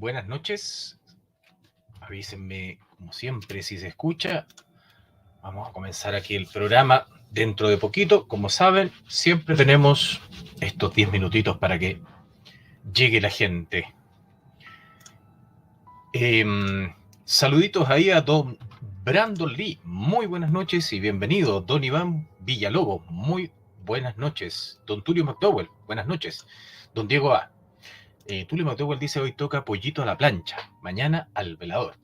buenas noches. Avísenme, como siempre, si se escucha. Vamos a comenzar aquí el programa dentro de poquito. Como saben, siempre tenemos estos 10 minutitos para que llegue la gente. Saluditos ahí a don Brandon Lee. Muy buenas noches y bienvenido. Don Iván Villalobos. Muy buenas noches. Don Tulio McDowell. Buenas noches. Don Diego A. Tulio McDowell dice: hoy toca pollito a la plancha, mañana al velador.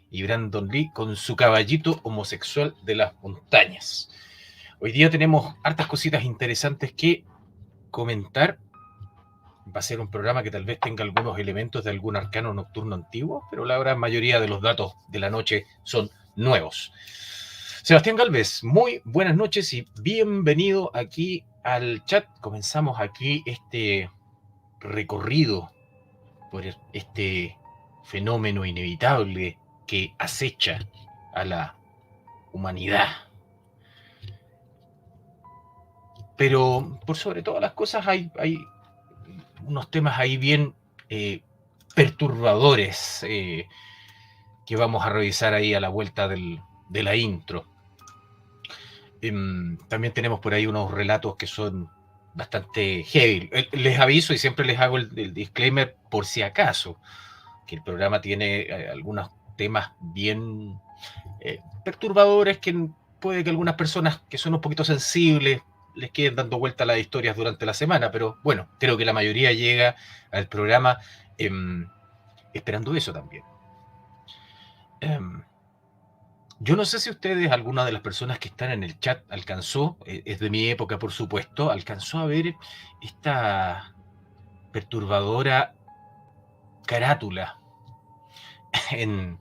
Y Brandon Lee con su caballito homosexual de las montañas. Hoy día tenemos hartas cositas interesantes que comentar. Va a ser un programa que tal vez tenga algunos elementos de algún arcano nocturno antiguo, pero la gran mayoría de los datos de la noche son nuevos. Sebastián Galvez, muy buenas noches y bienvenido aquí al chat. Comenzamos aquí este recorrido por este fenómeno inevitable que acecha a la humanidad. Pero por sobre todas las cosas hay unos temas ahí bien perturbadores que vamos a revisar ahí a la vuelta de la intro. También tenemos por ahí unos relatos que son bastante heavy. Les aviso y siempre les hago el disclaimer por si acaso, que el programa tiene algunos temas bien perturbadores que puede que algunas personas que son un poquito sensibles les queden dando vuelta a las historias durante la semana, pero bueno, creo que la mayoría llega al programa esperando eso también. Yo no sé si ustedes, alguna de las personas que están en el chat, alcanzó, es de mi época por supuesto, alcanzó a ver esta perturbadora carátula en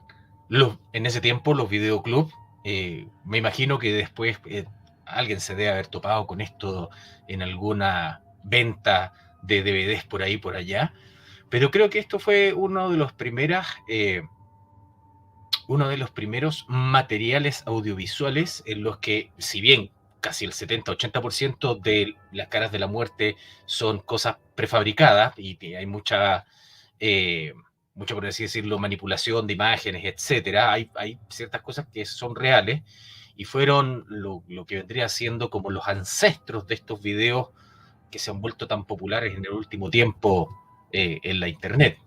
ese tiempo, los videoclubs. Me imagino que después alguien se debe haber topado con esto en alguna venta de DVDs por ahí, por allá. Pero creo que esto fue uno de los primeros materiales audiovisuales en los que, si bien casi el 70-80% de las caras de la muerte son cosas prefabricadas y que hay mucha, por así decirlo, manipulación de imágenes, etcétera, hay ciertas cosas que son reales y fueron lo que vendría siendo como los ancestros de estos videos que se han vuelto tan populares en el último tiempo en la internet.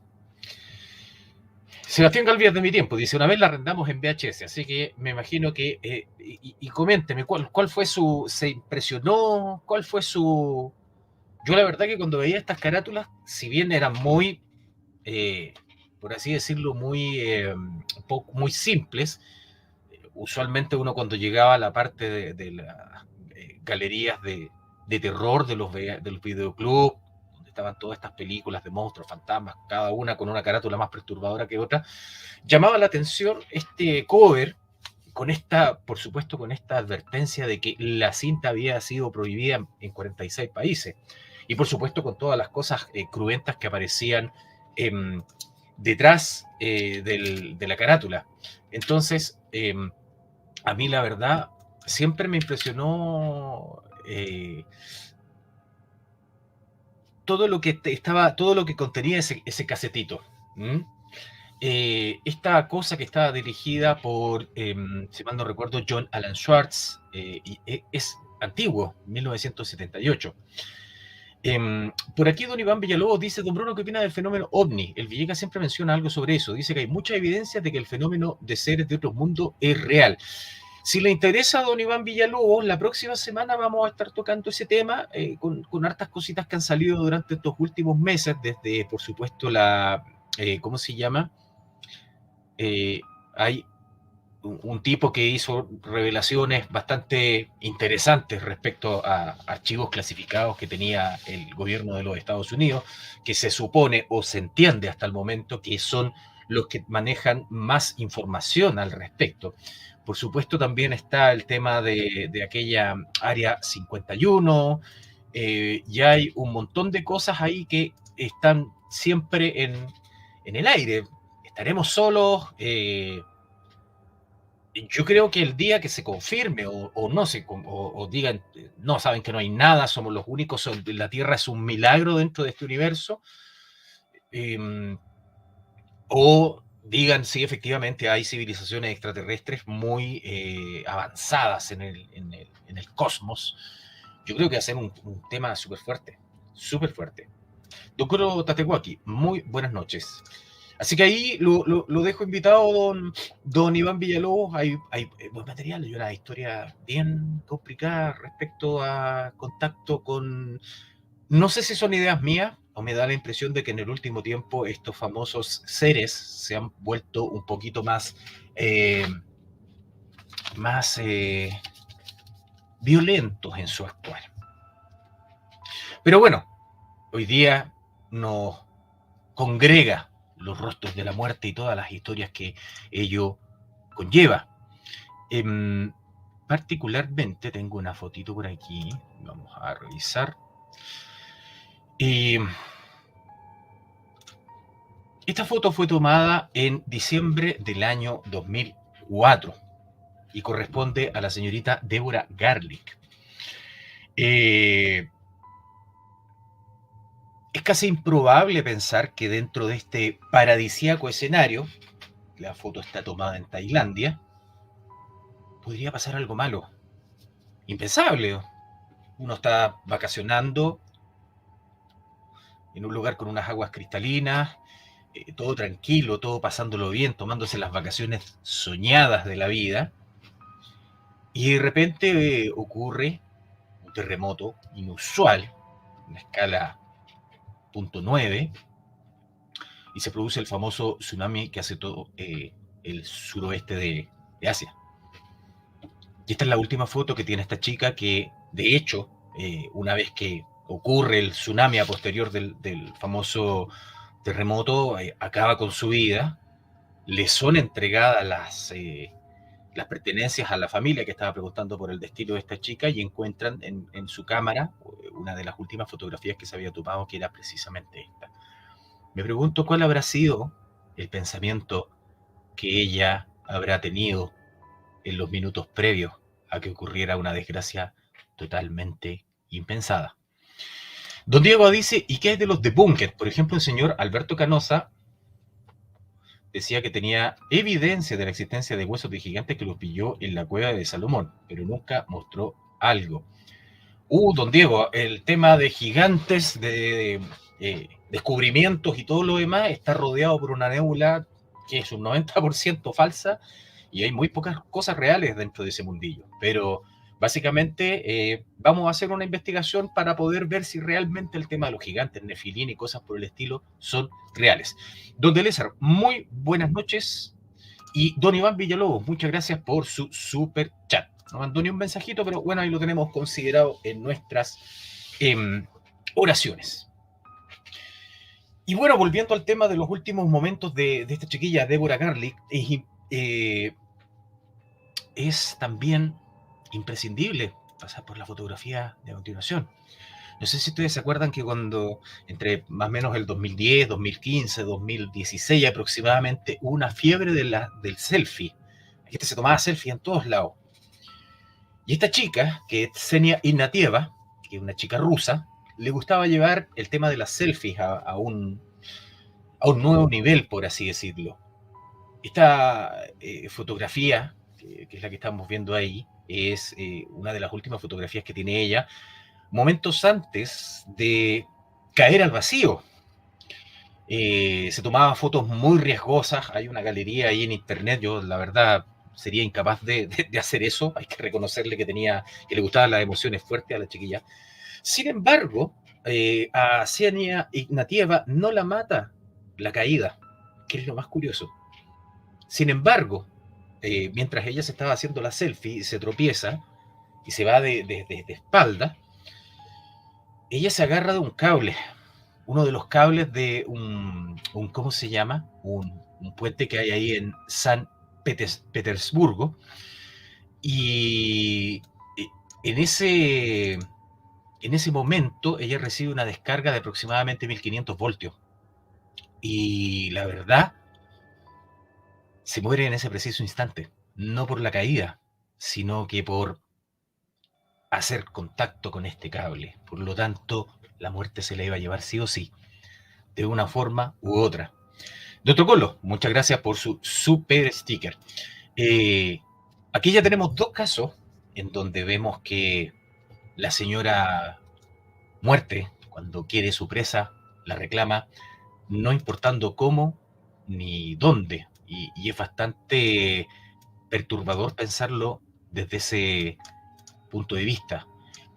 Sebastián Galvez de mi tiempo dice: una vez la arrendamos en VHS, así que me imagino que y coménteme cuál fue se impresionó, cuál fue su. Yo la verdad que cuando veía estas carátulas, si bien eran muy por así decirlo, muy simples. Usualmente uno cuando llegaba a la parte de las galerías de terror de los videoclubs, donde estaban todas estas películas de monstruos, fantasmas, cada una con una carátula más perturbadora que otra, llamaba la atención este cover con esta, por supuesto, con esta advertencia de que la cinta había sido prohibida en 46 países. Y por supuesto con todas las cosas cruentas que aparecían detrás de la carátula. Entonces, a mí la verdad siempre me impresionó todo lo que contenía ese casetito. Esta cosa que estaba dirigida por, si mal no recuerdo, John Alan Schwartz, y es antiguo, 1978. Por aquí don Iván Villalobos dice: don Bruno, ¿qué opina del fenómeno OVNI? El Villegas siempre menciona algo sobre eso. Dice que hay mucha evidencia de que el fenómeno de seres de otros mundos es real. Si le interesa a don Iván Villalobos, la próxima semana vamos a estar tocando ese tema con hartas cositas que han salido durante estos últimos meses, desde, por supuesto, ¿cómo se llama? Hay un tipo que hizo revelaciones bastante interesantes respecto a archivos clasificados que tenía el gobierno de los Estados Unidos, que se supone o se entiende hasta el momento que son los que manejan más información al respecto. Por supuesto, también está el tema de aquella área 51, y hay un montón de cosas ahí que están siempre en el aire. ¿Estaremos solos? Yo creo que el día que se confirme o no o digan, no, saben que no hay nada, somos los únicos, la Tierra es un milagro dentro de este universo, O digan, sí, efectivamente hay civilizaciones extraterrestres muy avanzadas en el cosmos. Yo creo que va a ser un tema súper fuerte, súper fuerte. Doctor Tatewaki, muy buenas noches. Así que ahí lo dejo invitado, don Iván Villalobos. Hay buen material y una historia bien complicada respecto a contacto con... No sé si son ideas mías o me da la impresión de que en el último tiempo estos famosos seres se han vuelto un poquito más violentos en su actuar. Pero bueno, hoy día nos congrega los rostros de la muerte y todas las historias que ello conlleva. Particularmente tengo una fotito por aquí, vamos a revisar. Y esta foto fue tomada en diciembre del año 2004 y corresponde a la señorita Deborah Garlick. Es casi improbable pensar que dentro de este paradisíaco escenario, la foto está tomada en Tailandia, podría pasar algo malo. Impensable. Uno está vacacionando en un lugar con unas aguas cristalinas, todo tranquilo, todo pasándolo bien, tomándose las vacaciones soñadas de la vida, y de repente ocurre un terremoto inusual, una escala .9, y se produce el famoso tsunami que hace todo el suroeste de Asia. Y esta es la última foto que tiene esta chica que, de hecho, una vez que ocurre el tsunami a posterior del famoso terremoto, acaba con su vida, le son entregadas las pertenencias a la familia que estaba preguntando por el destino de esta chica y encuentran en su cámara una de las últimas fotografías que se había tomado, que era precisamente esta. Me pregunto cuál habrá sido el pensamiento que ella habrá tenido en los minutos previos a que ocurriera una desgracia totalmente impensada. Don Diego dice, ¿y qué es de los debunkers? Por ejemplo, el señor Alberto Canosa decía que tenía evidencia de la existencia de huesos de gigantes que los pilló en la cueva de Salomón, pero nunca mostró algo. Don Diego, el tema de gigantes, de descubrimientos y todo lo demás está rodeado por una nébula que es un 90% falsa y hay muy pocas cosas reales dentro de ese mundillo. Pero básicamente vamos a hacer una investigación para poder ver si realmente el tema de los gigantes, nefilín y cosas por el estilo son reales. Don Delezar, muy buenas noches. Y don Iván Villalobos, muchas gracias por su super chat. No mandó ni un mensajito, pero bueno, ahí lo tenemos considerado en nuestras oraciones. Y bueno, volviendo al tema de los últimos momentos de esta chiquilla, Deborah Garlick, es también imprescindible pasar por la fotografía de continuación. No sé si ustedes se acuerdan que cuando entre más o menos el 2010, 2015, 2016 aproximadamente, hubo una fiebre del selfie. La gente se tomaba selfie en todos lados. Y esta chica, que es Ksenia Ignatieva, que es una chica rusa, le gustaba llevar el tema de las selfies a un nuevo nivel, por así decirlo. Esta fotografía, que es la que estamos viendo ahí, es una de las últimas fotografías que tiene ella, momentos antes de caer al vacío. Se tomaban fotos muy riesgosas, hay una galería ahí en internet, yo la verdad sería incapaz de hacer eso, hay que reconocerle que le gustaban las emociones fuertes a la chiquilla. Sin embargo, a Ksenia Ignatieva no la mata la caída, que es lo más curioso. Sin embargo, mientras ella se estaba haciendo la selfie, se tropieza y se va de espalda, ella se agarra de un cable, uno de los cables de ¿cómo se llama? Un puente que hay ahí en San Petersburgo. Y en ese momento ella recibe una descarga de aproximadamente 1500 voltios. Y la verdad, se muere en ese preciso instante. No por la caída, sino que por hacer contacto con este cable. Por lo tanto, la muerte se la iba a llevar sí o sí, de una forma u otra. Doctor Colo, muchas gracias por su super sticker. Eh, Aquí ya tenemos dos casos en donde vemos que la señora muerte, cuando quiere su presa, la reclama, no importando cómo ni dónde. Y es bastante perturbador pensarlo desde ese punto de vista.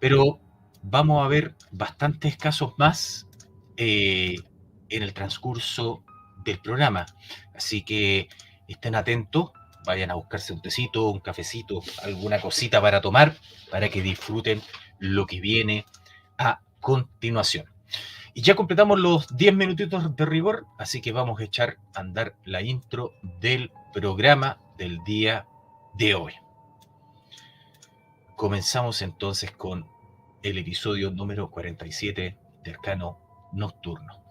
Pero vamos a ver bastantes casos más eh, en el transcurso del programa. Así que estén atentos, vayan a buscarse un tecito, un cafecito, alguna cosita para tomar, para que disfruten lo que viene a continuación. Y ya completamos los 10 minutitos de rigor, así que vamos a echar a andar la intro del programa del día de hoy. Comenzamos entonces con el episodio número 47 de Arcano Nocturno.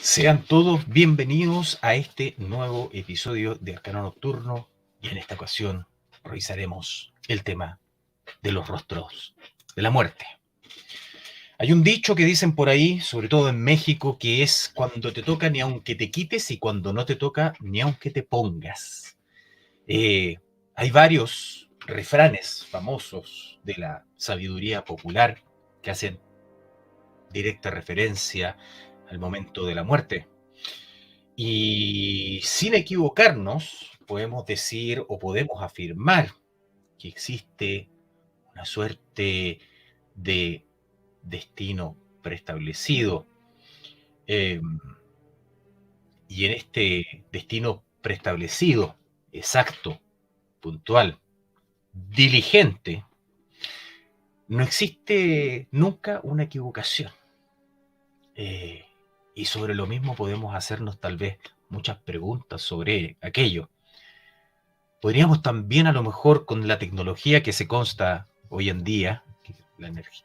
Sean todos bienvenidos a este nuevo episodio de Arcano Nocturno y en esta ocasión revisaremos el tema de los rostros de la muerte. Hay un dicho que dicen por ahí, sobre todo en México, que es cuando te toca ni aunque te quites y cuando no te toca ni aunque te pongas. Hay varios refranes famosos de la sabiduría popular que hacen directa referencia al momento de la muerte. Y sin equivocarnos, podemos decir o podemos afirmar que existe una suerte de destino preestablecido. Y en este destino preestablecido, exacto, puntual, diligente, no existe nunca una equivocación. Y sobre lo mismo podemos hacernos tal vez muchas preguntas sobre aquello. Podríamos también a lo mejor con la tecnología que se consta hoy en día,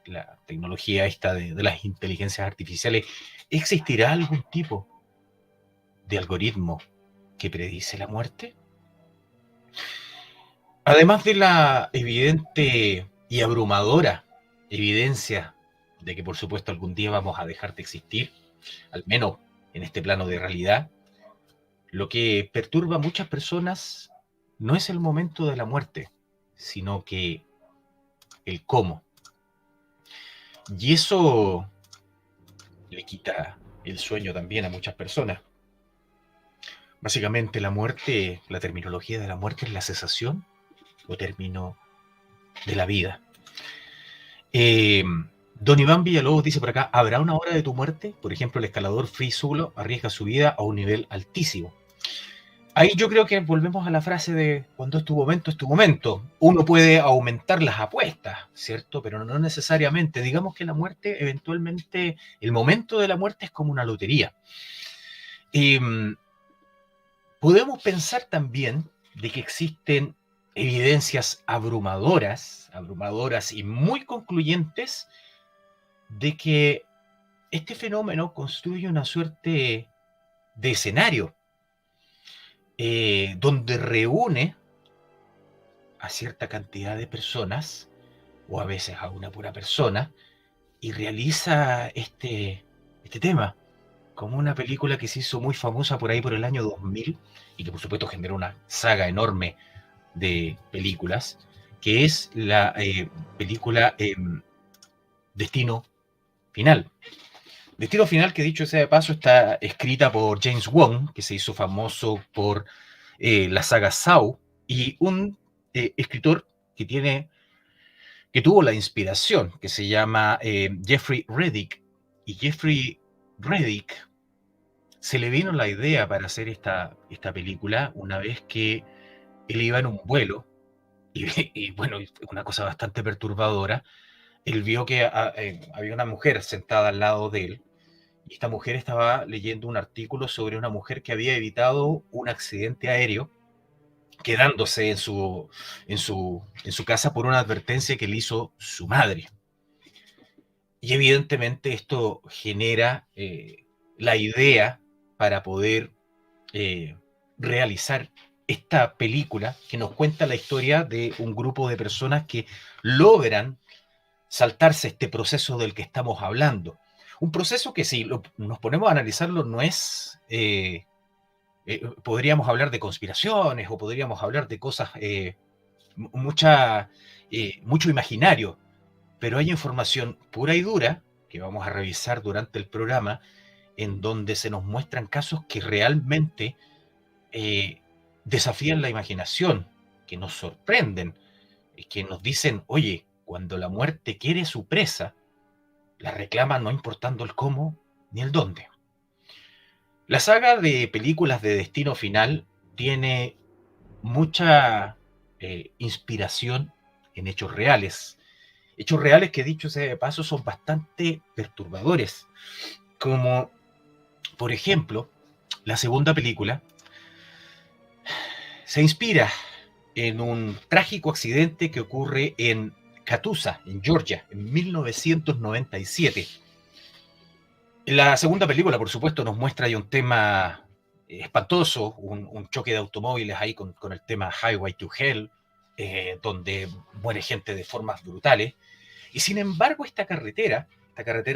la tecnología esta de las inteligencias artificiales, ¿existirá algún tipo de algoritmo que predice la muerte? Además de la evidente y abrumadora evidencia de que por supuesto algún día vamos a dejar de existir, al menos en este plano de realidad, lo que perturba a muchas personas no es el momento de la muerte, sino que el cómo. Y eso le quita el sueño también a muchas personas. Básicamente la muerte, la terminología de la muerte es la cesación o término de la vida. Don Iván Villalobos dice por acá, ¿habrá una hora de tu muerte? Por ejemplo, el escalador Free Solo arriesga su vida a un nivel altísimo. Ahí yo creo que volvemos a la frase de cuando es tu momento, es tu momento. Uno puede aumentar las apuestas, ¿cierto? Pero no necesariamente. Digamos que la muerte, eventualmente, el momento de la muerte es como una lotería. Podemos pensar también de que existen evidencias abrumadoras y muy concluyentes de que este fenómeno construye una suerte de escenario donde reúne a cierta cantidad de personas, o a veces a una pura persona, y realiza este tema, como una película que se hizo muy famosa por ahí por el año 2000, y que por supuesto generó una saga enorme de películas, que es la película Destino Final. Destino Final, que dicho sea de paso, está escrita por James Wan, que se hizo famoso por la saga Saw, y un escritor que tuvo la inspiración, que se llama Jeffrey Reddick. Y Jeffrey Reddick Se le vino la idea para hacer esta película una vez que él iba en un vuelo y, y bueno, una cosa bastante perturbadora, él vio que había una mujer sentada al lado de él y esta mujer estaba leyendo un artículo sobre una mujer que había evitado un accidente aéreo quedándose en su casa por una advertencia que le hizo su madre. Y evidentemente esto genera la idea para poder eh, realizar esta película que nos cuenta la historia de un grupo de personas que logran saltarse este proceso del que estamos hablando. Un proceso que si nos ponemos a analizarlo no es... podríamos hablar de conspiraciones o podríamos hablar de cosas, mucho imaginario, pero hay información pura y dura que vamos a revisar durante el programa en donde se nos muestran casos que realmente eh, desafían la imaginación, que nos sorprenden, que nos dicen, oye, cuando la muerte quiere su presa, la reclama no importando el cómo ni el dónde. La saga de películas de Destino Final tiene mucha inspiración en hechos reales que dicho sea de paso son bastante perturbadores, como por ejemplo la segunda película se inspira en un trágico accidente que ocurre en Catoosa, en Georgia, en 1997. La segunda película, por supuesto, nos muestra ahí un tema espantoso, un choque de automóviles ahí con el tema Highway to Hell, donde muere gente de formas brutales. Y sin embargo, esta carretera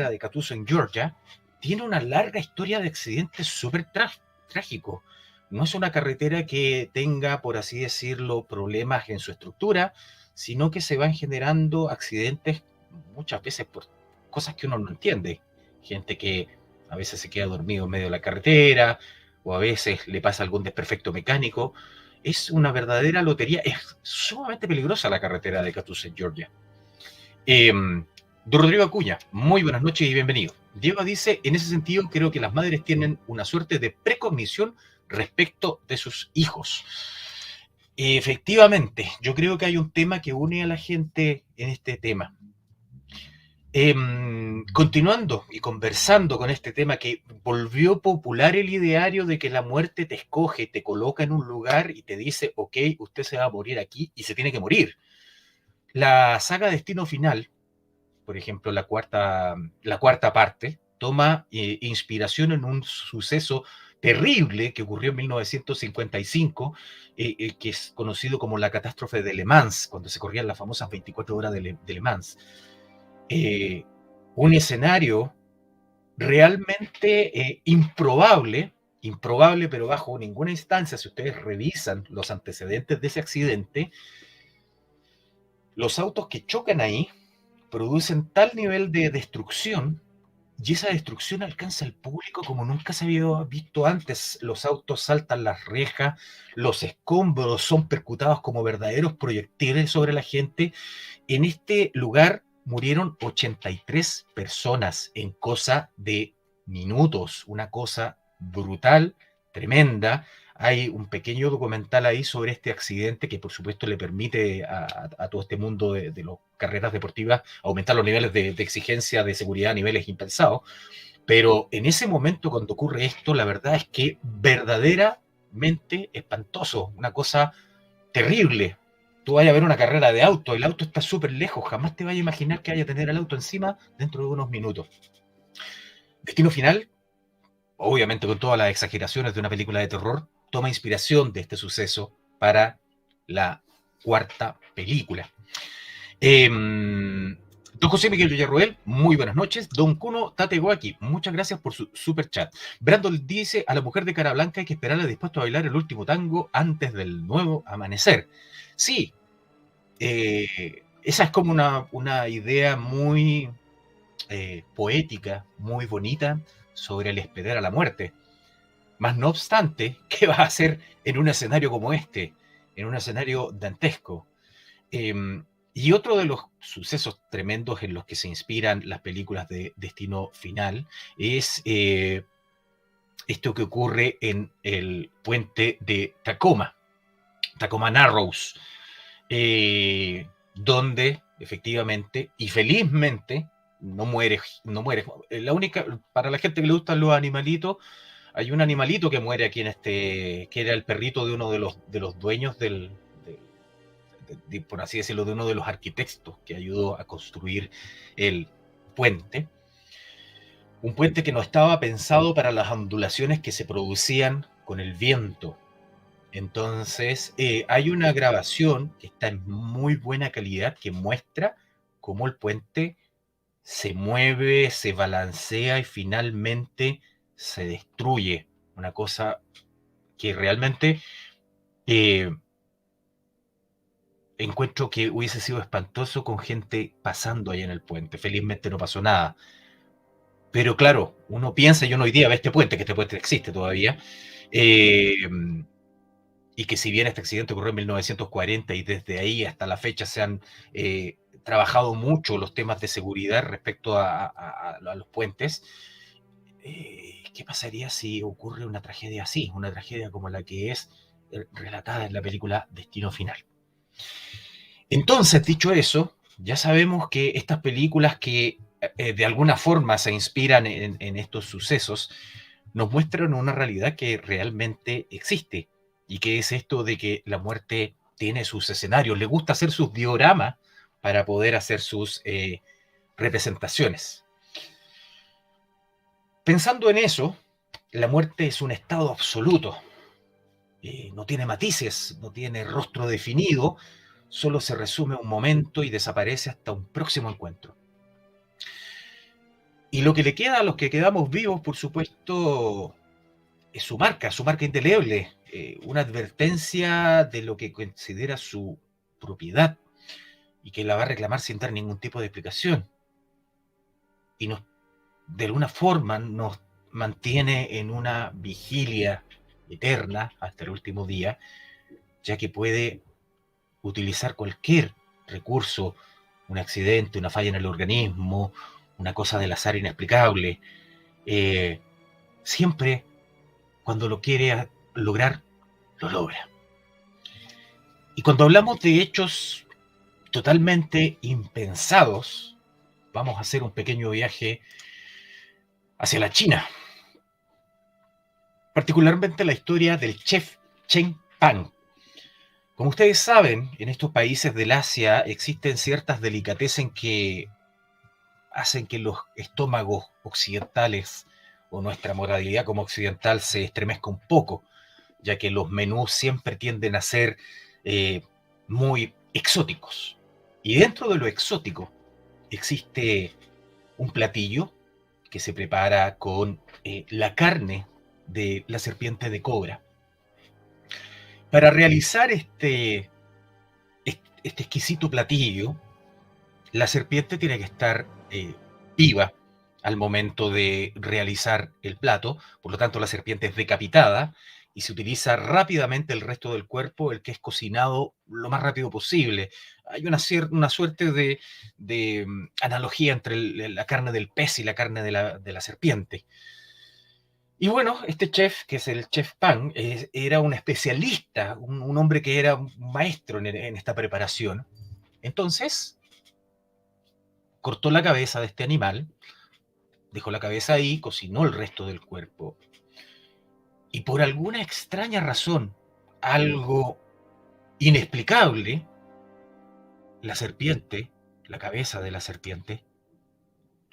de Catoosa en Georgia, tiene una larga historia de accidentes súper trágicos. No es una carretera que tenga, por así decirlo, problemas en su estructura, sino que se van generando accidentes muchas veces por cosas que uno no entiende. Gente que a veces se queda dormido en medio de la carretera, o a veces le pasa algún desperfecto mecánico. Es una verdadera lotería. Es sumamente peligrosa la carretera de Catoosa en Georgia. Don Rodrigo Acuña, muy buenas noches y bienvenido. Diego dice, en ese sentido, creo que las madres tienen una suerte de precognición respecto de sus hijos. Efectivamente, yo creo que hay un tema que une a la gente en este tema. Continuando y conversando con este tema que volvió popular el ideario de que la muerte te escoge, te coloca en un lugar y te dice, ok, usted se va a morir aquí y se tiene que morir. La saga Destino Final, por ejemplo, la cuarta parte, toma inspiración en un suceso terrible que ocurrió en 1955, que es conocido como la catástrofe de Le Mans, cuando se corrían las famosas 24 horas de Le Mans. Un escenario realmente improbable, pero bajo ninguna instancia, si ustedes revisan los antecedentes de ese accidente, los autos que chocan ahí producen tal nivel de destrucción y esa destrucción alcanza al público como nunca se había visto antes. Los autos saltan las rejas, los escombros son percutados como verdaderos proyectiles sobre la gente. En este lugar murieron 83 personas en cosa de minutos, una cosa brutal, tremenda. Hay un pequeño documental ahí sobre este accidente que por supuesto le permite a todo este mundo de las carreras deportivas aumentar los niveles de exigencia de seguridad a niveles impensados. Pero en ese momento cuando ocurre esto, la verdad es que verdaderamente espantoso, una cosa terrible. Tú vayas a ver una carrera de auto, el auto está súper lejos, jamás te vayas a imaginar que vaya a tener el auto encima dentro de unos minutos. Destino Final, obviamente con todas las exageraciones de una película de terror, toma inspiración de este suceso para la cuarta película. Don José Miguel Villarroel, muy buenas noches. Don Kuno Tateguaki, muchas gracias por su super chat. Brandon dice, a la mujer de cara blanca hay que esperarla dispuesto a bailar el último tango antes del nuevo amanecer. Sí, esa es como una idea muy poética, muy bonita sobre el esperar a la muerte. Más no obstante, ¿qué va a hacer en un escenario como este? En un escenario dantesco. Y otro de los sucesos tremendos en los que se inspiran las películas de Destino Final es esto que ocurre en el puente de Tacoma Narrows, donde efectivamente y felizmente no muere. La única, para la gente que le gustan los animalitos, hay un animalito que muere aquí que era el perrito de uno de los dueños por así decirlo, de uno de los arquitectos que ayudó a construir el puente. Un puente que no estaba pensado para las ondulaciones que se producían con el viento. Entonces, hay una grabación que está en muy buena calidad que muestra cómo el puente se mueve, se balancea y finalmente se destruye. Una cosa que realmente eh, encuentro que hubiese sido espantoso con gente pasando ahí en el puente. Felizmente no pasó nada. Pero claro, uno piensa, yo no hoy día ve este puente, que este puente existe todavía, eh, y que si bien este accidente ocurrió en 1940 y desde ahí hasta la fecha se han trabajado mucho los temas de seguridad respecto a los puentes, ¿qué pasaría si ocurre una tragedia así? Una tragedia como la que es relatada en la película Destino Final. Entonces, dicho eso, ya sabemos que estas películas que de alguna forma se inspiran en estos sucesos, nos muestran una realidad que realmente existe, y que es esto de que la muerte tiene sus escenarios, le gusta hacer sus dioramas para poder hacer sus representaciones. Pensando en eso, la muerte es un estado absoluto, no tiene matices, no tiene rostro definido, solo se resume un momento y desaparece hasta un próximo encuentro. Y lo que le queda a los que quedamos vivos, por supuesto, es su marca indeleble, una advertencia de lo que considera su propiedad y que la va a reclamar sin dar ningún tipo de explicación. Y de alguna forma nos mantiene en una vigilia eterna hasta el último día, ya que puede utilizar cualquier recurso, un accidente, una falla en el organismo, una cosa del azar inexplicable, siempre cuando lo quiere lograr, lo logra. Y cuando hablamos de hechos totalmente impensados, vamos a hacer un pequeño viaje hacia la China, particularmente la historia del chef Chen Pan. Como ustedes saben, en estos países del Asia existen ciertas delicatessen que hacen que los estómagos occidentales o nuestra moralidad como occidental se estremezca un poco, ya que los menús siempre tienden a ser muy exóticos. Y dentro de lo exótico existe un platillo que se prepara con la carne de la serpiente de cobra. Para realizar este exquisito platillo, la serpiente tiene que estar viva al momento de realizar el plato, por lo tanto la serpiente es decapitada y se utiliza rápidamente el resto del cuerpo, el que es cocinado lo más rápido posible. Hay una suerte de analogía entre la carne del pez y la carne de la serpiente. Y bueno, este chef, que es el chef Pan, era un especialista, un hombre que era un maestro en esta preparación. Entonces, cortó la cabeza de este animal, dejó la cabeza ahí, cocinó el resto del cuerpo. Y por alguna extraña razón, algo inexplicable, la serpiente, la cabeza de la serpiente,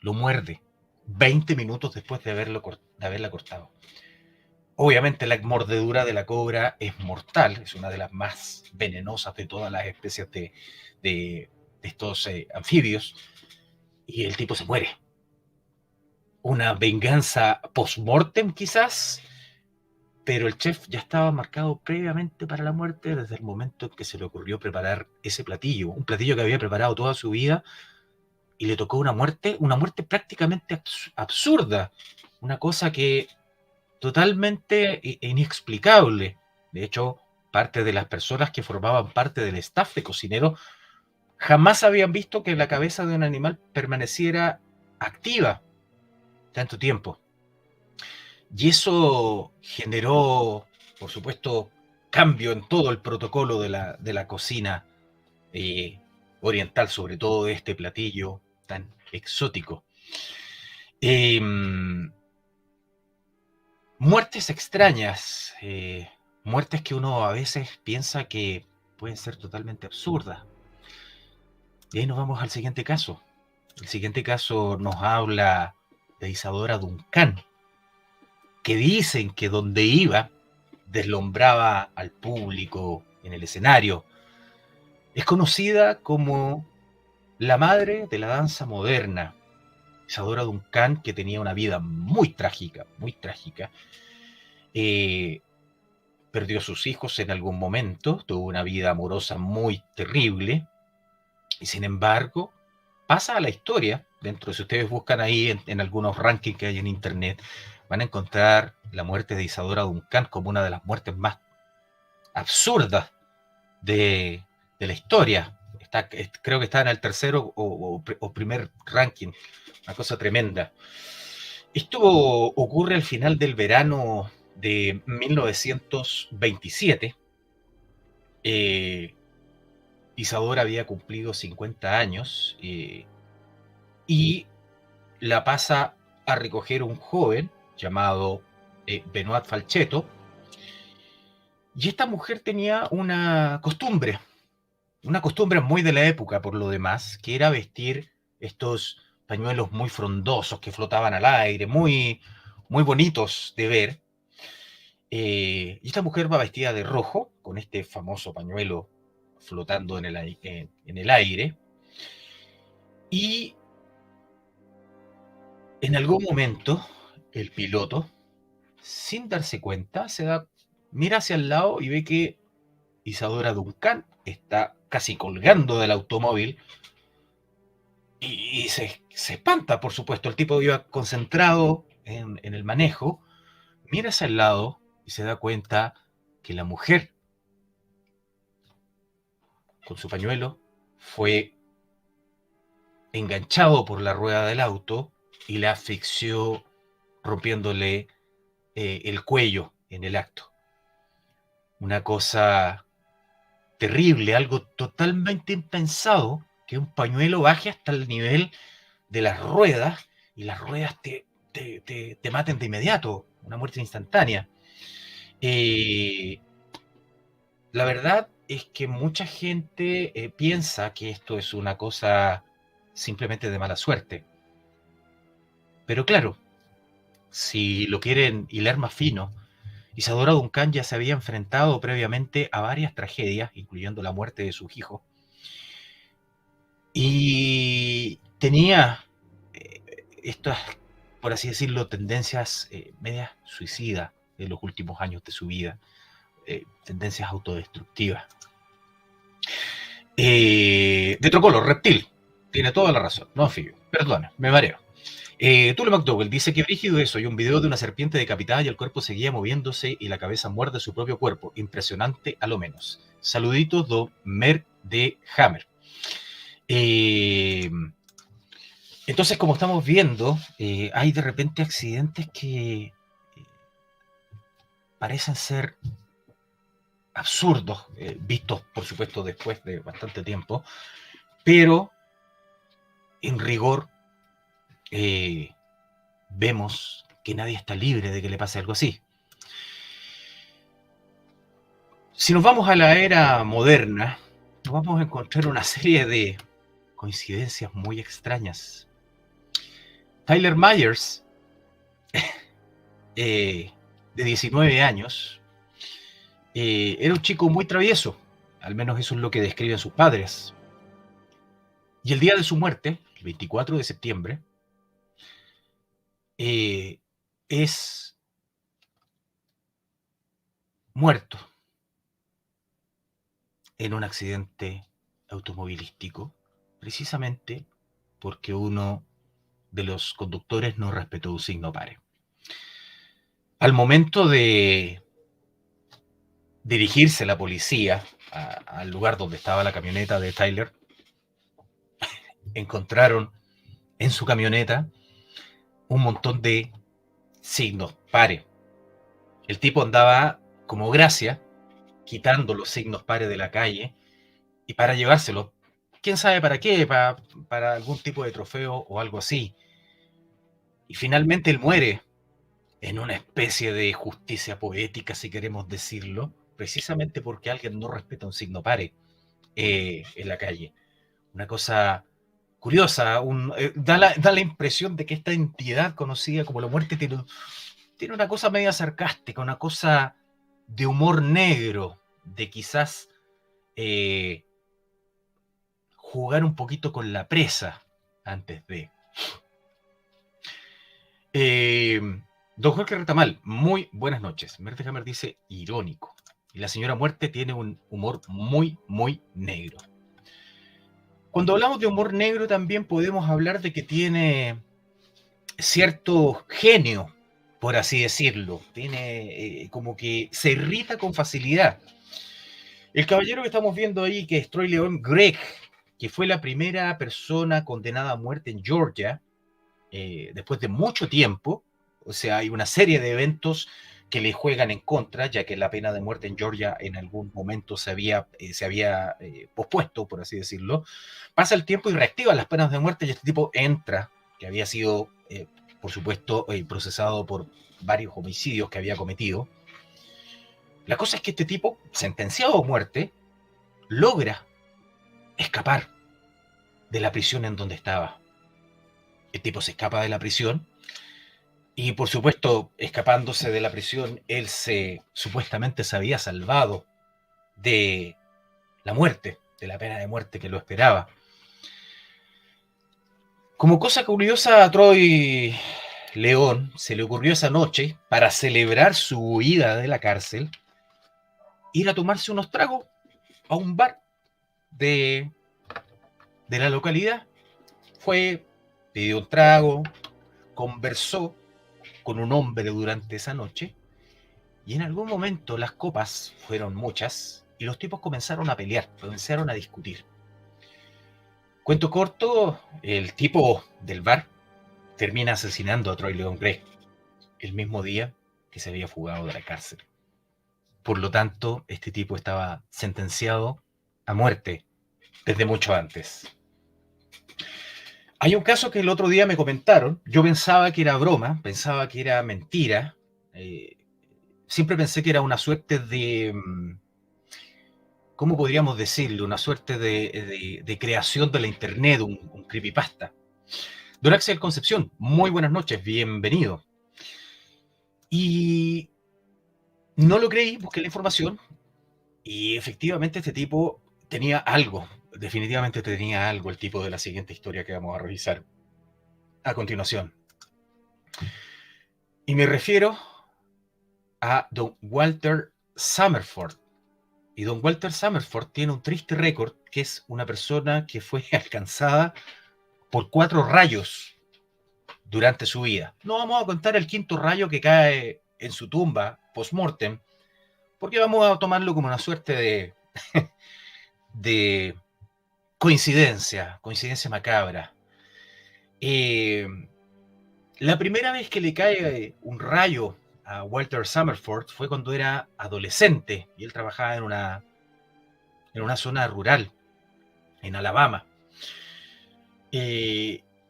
lo muerde 20 minutos después de haberla cortado. Obviamente la mordedura de la cobra es mortal, es una de las más venenosas de todas las especies de estos anfibios, y el tipo se muere. Una venganza post-mortem quizás, pero el chef ya estaba marcado previamente para la muerte desde el momento en que se le ocurrió preparar ese platillo, un platillo que había preparado toda su vida, y le tocó una muerte prácticamente absurda, una cosa que totalmente inexplicable. De hecho, parte de las personas que formaban parte del staff de cocinero jamás habían visto que la cabeza de un animal permaneciera activa tanto tiempo. Y eso generó, por supuesto, cambio en todo el protocolo de la cocina eh, oriental, sobre todo de este platillo tan exótico. Eh, Muertes extrañas, muertes que uno a veces piensa que pueden ser totalmente absurdas. Y ahí nos vamos al siguiente caso. El siguiente caso nos habla de Isadora Duncan, que dicen que donde iba deslumbraba al público en el escenario. Es conocida como la madre de la danza moderna. Isadora Duncan, que tenía una vida muy trágica, muy trágica. Perdió a sus hijos en algún momento, tuvo una vida amorosa muy terrible, y sin embargo, pasa a la historia. Dentro, si ustedes buscan ahí en algunos rankings que hay en internet, van a encontrar la muerte de Isadora Duncan como una de las muertes más absurdas de la historia. Creo que está en el tercero o primer ranking, una cosa tremenda. Esto ocurre al final del verano de 1927. Isadora había cumplido 50 años y la pasa a recoger un joven llamado Benoit Falchetto. Y esta mujer tenía una costumbre muy de la época por lo demás, que era vestir estos pañuelos muy frondosos que flotaban al aire, muy, muy bonitos de ver. Y esta mujer va vestida de rojo, con este famoso pañuelo flotando en el aire. Y en algún momento, el piloto, sin darse cuenta, mira hacia el lado y ve que Isadora Duncan está casi colgando del automóvil y se espanta, por supuesto. El tipo iba concentrado en el manejo, mira hacia el lado y se da cuenta que la mujer, con su pañuelo, fue enganchado por la rueda del auto y la asfixió rompiéndole el cuello en el acto. Una cosa terrible, algo totalmente impensado, que un pañuelo baje hasta el nivel de las ruedas y las ruedas te maten de inmediato, una muerte instantánea. Eh, la verdad es que mucha gente piensa que esto es una cosa simplemente de mala suerte. Pero claro, si lo quieren hilar más fino, Isadora Duncan ya se había enfrentado previamente a varias tragedias, incluyendo la muerte de sus hijos, y tenía estas, por así decirlo, tendencias medias suicidas en los últimos años de su vida, tendencias autodestructivas. De otro color, reptil, tiene toda la razón, no anfibio, perdona, me mareo. Tule McDowell dice que brígido eso, y un video de una serpiente decapitada y el cuerpo seguía moviéndose y la cabeza muerde su propio cuerpo. Impresionante a lo menos. Saluditos do Mer de Hammer. Entonces, como estamos viendo, hay de repente accidentes que parecen ser absurdos, vistos por supuesto después de bastante tiempo, pero en rigor vemos que nadie está libre de que le pase algo así. Si nos vamos a la era moderna, nos vamos a encontrar una serie de coincidencias muy extrañas. Tyler Myers, de 19 años, era un chico muy travieso, al menos eso es lo que describen sus padres. Y el día de su muerte, el 24 de septiembre, es muerto en un accidente automovilístico, precisamente porque uno de los conductores no respetó un signo pare. Al momento de dirigirse la policía al lugar donde estaba la camioneta de Tyler, encontraron en su camioneta un montón de signos pares. El tipo andaba como gracia, quitando los signos pares de la calle y para llevárselos. ¿Quién sabe para qué? Para algún tipo de trofeo o algo así. Y finalmente él muere en una especie de justicia poética, si queremos decirlo, precisamente porque alguien no respeta un signo pare en la calle. Una cosa curiosa, da la impresión de que esta entidad conocida como la muerte tiene una cosa media sarcástica, una cosa de humor negro, de quizás eh, jugar un poquito con la presa antes de. Eh, Don Jorge Retamal, muy buenas noches. Merte Hammer dice irónico. Y la señora Muerte tiene un humor muy, muy negro. Cuando hablamos de humor negro también podemos hablar de que tiene cierto genio, por así decirlo. Tiene como que se irrita con facilidad. El caballero que estamos viendo ahí, que es Troy León Gregg, que fue la primera persona condenada a muerte en Georgia, después de mucho tiempo. O sea, hay una serie de eventos que le juegan en contra, ya que la pena de muerte en Georgia en algún momento se había pospuesto, por así decirlo. Pasa el tiempo y reactiva las penas de muerte y este tipo entra, que había sido, por supuesto, procesado por varios homicidios que había cometido. La cosa es que este tipo, sentenciado a muerte, logra escapar de la prisión en donde estaba. El tipo se escapa de la prisión y, por supuesto, escapándose de la prisión, él supuestamente se había salvado de la muerte, de la pena de muerte que lo esperaba. Como cosa curiosa, a Troy León se le ocurrió esa noche, para celebrar su huida de la cárcel, ir a tomarse unos tragos a un bar de, de la localidad. Fue, pidió un trago, conversó con un hombre durante esa noche y en algún momento las copas fueron muchas y los tipos comenzaron a pelear, comenzaron a discutir. Cuento corto, el tipo del bar termina asesinando a Troy Leon Gray el mismo día que se había fugado de la cárcel. Por lo tanto, este tipo estaba sentenciado a muerte desde mucho antes. Hay un caso que el otro día me comentaron, yo pensaba que era broma, pensaba que era mentira, eh, siempre pensé que era una suerte de, ¿cómo podríamos decirlo? Una suerte de creación de la internet, un creepypasta. Don Axel Concepción, muy buenas noches, bienvenido. Y no lo creí, busqué la información y efectivamente este tipo tenía algo, definitivamente tenía algo el tipo de la siguiente historia que vamos a revisar a continuación. Y me refiero a don Walter Summerford. Y don Walter Summerford tiene un triste récord, que es una persona que fue alcanzada por 4 rayos durante su vida. No vamos a contar el quinto rayo que cae en su tumba post-mortem, porque vamos a tomarlo como una suerte de coincidencia macabra. Eh, la primera vez que le cae un rayo a Walter Summerford fue cuando era adolescente y él trabajaba en una zona rural, en Alabama.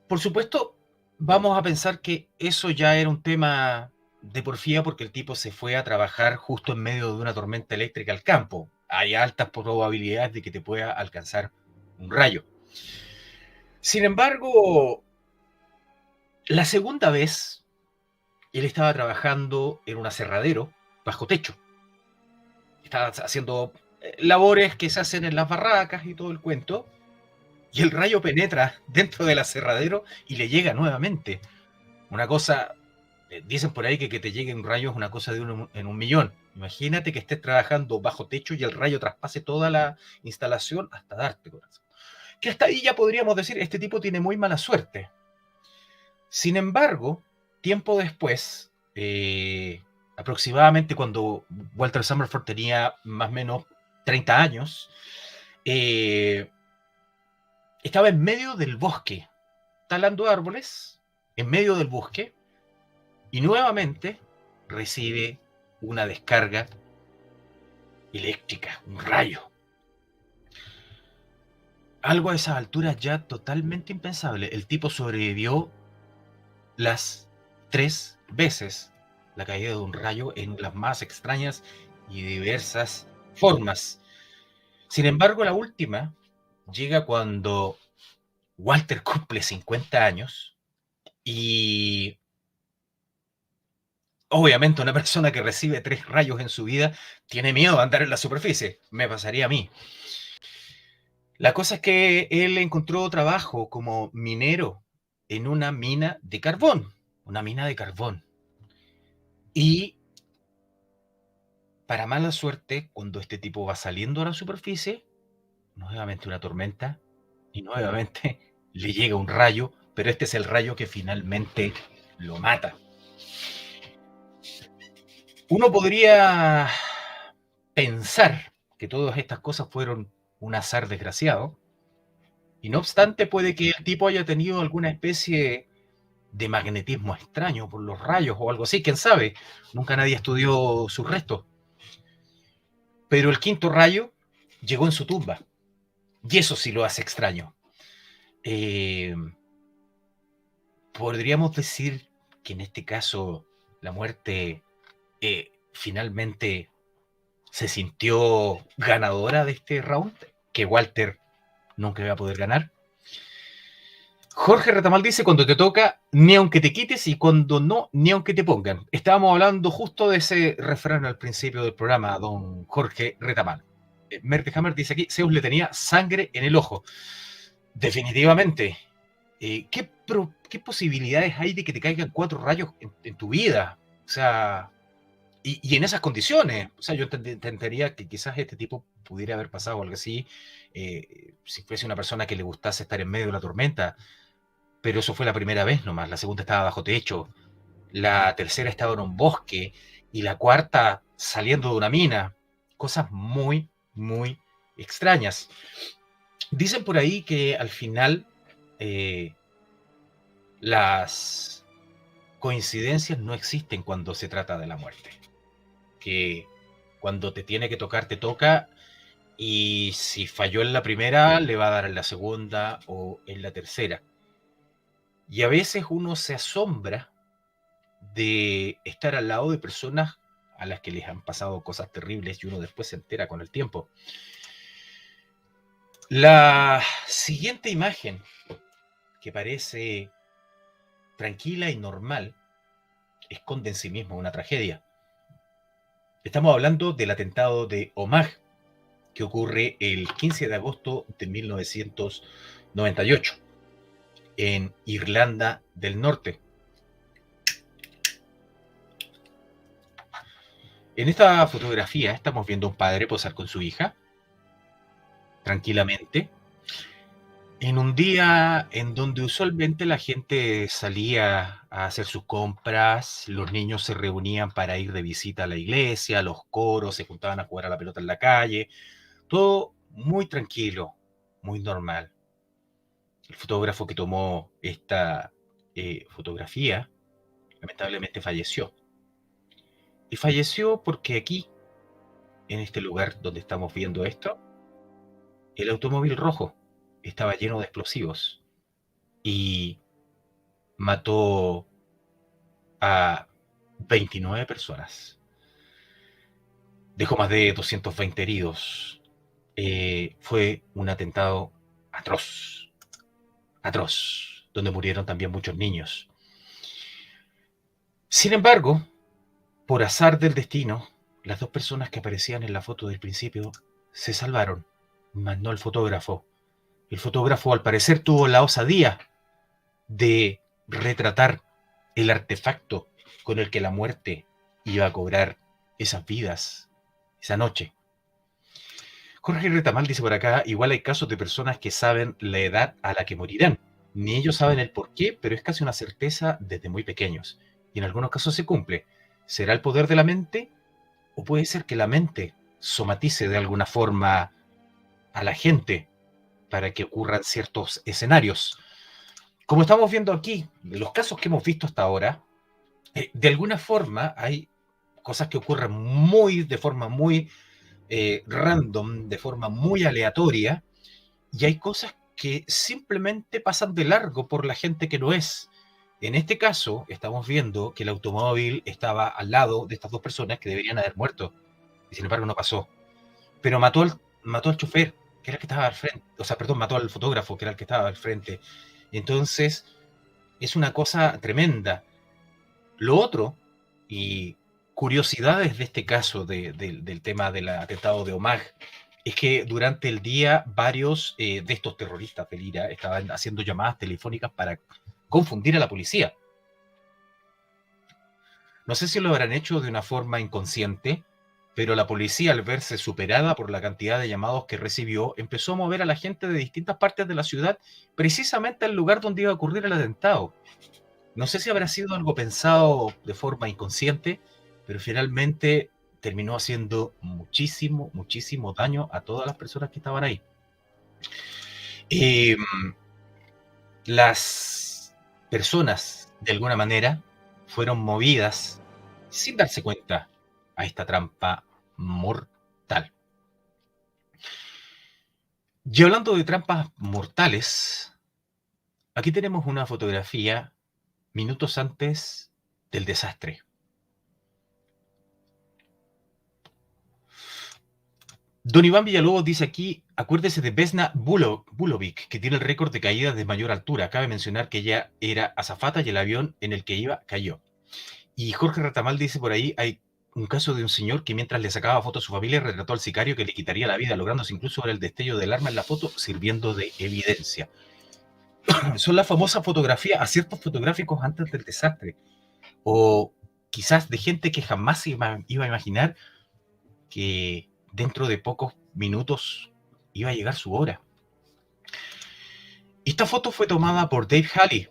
Por supuesto, vamos a pensar que eso ya era un tema de porfía porque el tipo se fue a trabajar justo en medio de una tormenta eléctrica al campo. Hay altas probabilidades de que te pueda alcanzar un rayo. Sin embargo, la segunda vez, él estaba trabajando en un aserradero bajo techo. Estaba haciendo labores que se hacen en las barracas y todo el cuento. Y el rayo penetra dentro del aserradero y le llega nuevamente. Una cosa, dicen por ahí que te llegue un rayo es una cosa de uno en un millón. Imagínate que estés trabajando bajo techo y el rayo traspase toda la instalación hasta darte corazón. Que hasta ahí ya podríamos decir, este tipo tiene muy mala suerte. Sin embargo, tiempo después, aproximadamente cuando Walter Summerford tenía más o menos 30 años, estaba en medio del bosque, talando árboles, en medio del bosque, y nuevamente recibe una descarga eléctrica, un rayo. Algo a esas alturas ya totalmente impensable. El tipo sobrevivió las 3 veces la caída de un rayo en las más extrañas y diversas formas. Sin embargo, la última llega cuando Walter cumple 50 años y obviamente una persona que recibe 3 rayos en su vida tiene miedo de andar en la superficie. Me pasaría a mí. La cosa es que él encontró trabajo como minero en una mina de carbón. Una mina de carbón. Y para mala suerte, cuando este tipo va saliendo a la superficie, nuevamente una tormenta y nuevamente le llega un rayo, pero este es el rayo que finalmente lo mata. Uno podría pensar que todas estas cosas fueron un azar desgraciado, y no obstante puede que el tipo haya tenido alguna especie de magnetismo extraño por los rayos o algo así, quién sabe, nunca nadie estudió sus restos. Pero el quinto rayo llegó en su tumba, y eso sí lo hace extraño. Podríamos decir que en este caso la muerte finalmente se sintió ganadora de este round, que Walter nunca iba a poder ganar. Jorge Retamal dice, cuando te toca, ni aunque te quites, y cuando no, ni aunque te pongan. Estábamos hablando justo de ese refrán al principio del programa, don Jorge Retamal. Mertehammer dice aquí, Zeus le tenía sangre en el ojo. Definitivamente. ¿Qué posibilidades hay de que te caigan 4 rayos en tu vida? O sea, y en esas condiciones. O sea, yo entendería que quizás este tipo pudiera haber pasado algo así, si fuese una persona que le gustase estar en medio de la tormenta. Pero eso fue la primera vez nomás. La segunda estaba bajo techo, la tercera estaba en un bosque y la cuarta saliendo de una mina. Cosas muy, muy extrañas. Dicen por ahí que al final las coincidencias no existen cuando se trata de la muerte. Que cuando te tiene que tocar, te toca, y si falló en la primera, le va a dar en la segunda o en la tercera. Y a veces uno se asombra de estar al lado de personas a las que les han pasado cosas terribles y uno después se entera con el tiempo. La siguiente imagen, que parece tranquila y normal, esconde en sí misma una tragedia. Estamos hablando del atentado de Omagh, que ocurre el 15 de agosto de 1998 en Irlanda del Norte. En esta fotografía estamos viendo a un padre posar con su hija, tranquilamente, en un día en donde usualmente la gente salía a hacer sus compras, los niños se reunían para ir de visita a la iglesia, los coros se juntaban a jugar a la pelota en la calle, todo muy tranquilo, muy normal. El fotógrafo que tomó esta fotografía lamentablemente falleció. Y falleció porque aquí, en este lugar donde estamos viendo esto, el automóvil rojo estaba lleno de explosivos y mató a 29 personas. Dejó más de 220 heridos. Fue un atentado atroz, atroz, donde murieron también muchos niños. Sin embargo, por azar del destino, las 2 personas que aparecían en la foto del principio se salvaron, mas no el fotógrafo. El fotógrafo, al parecer, tuvo la osadía de retratar el artefacto con el que la muerte iba a cobrar esas vidas esa noche. Jorge Retamal dice por acá, igual hay casos de personas que saben la edad a la que morirán. Ni ellos saben el por qué, pero es casi una certeza desde muy pequeños. Y en algunos casos se cumple. ¿Será el poder de la mente? ¿O puede ser que la mente somatice de alguna forma a la gente para que ocurran ciertos escenarios? Como estamos viendo aquí, los casos que hemos visto hasta ahora, De alguna forma hay cosas que ocurren de forma muy random, de forma muy aleatoria, y hay cosas que simplemente pasan de largo por la gente que no es. En este caso, estamos viendo que el automóvil estaba al lado de estas dos personas que deberían haber muerto, y sin embargo no pasó. Pero mató al chofer, que era el que estaba al frente, o sea, perdón, mató al fotógrafo, que era el que estaba al frente. Entonces, es una cosa tremenda. Lo otro, y curiosidades de este caso del tema del atentado de Omagh, es que durante el día varios de estos terroristas del IRA estaban haciendo llamadas telefónicas para confundir a la policía. No sé si lo habrán hecho de una forma inconsciente, pero la policía, al verse superada por la cantidad de llamados que recibió, empezó a mover a la gente de distintas partes de la ciudad precisamente al lugar donde iba a ocurrir el atentado. No sé si habrá sido algo pensado de forma inconsciente, pero finalmente terminó haciendo muchísimo, muchísimo daño a todas las personas que estaban ahí. Eh, las personas, de alguna manera, fueron movidas sin darse cuenta a esta trampa mortal. Y hablando de trampas mortales, aquí tenemos una fotografía minutos antes del desastre. Don Iván Villalobos dice aquí, acuérdese de Vesna Bulovic, que tiene el récord de caídas de mayor altura. Cabe mencionar que ella era azafata y el avión en el que iba cayó. Y Jorge Ratamal dice por ahí, hay un caso de un señor que mientras le sacaba fotos a su familia retrató al sicario que le quitaría la vida, lográndose incluso ver el destello del arma en la foto, sirviendo de evidencia. Son las famosas fotografías, aciertos fotográficos antes del desastre. O quizás de gente que jamás iba a imaginar que dentro de pocos minutos iba a llegar su hora. Esta foto fue tomada por Dave Halley.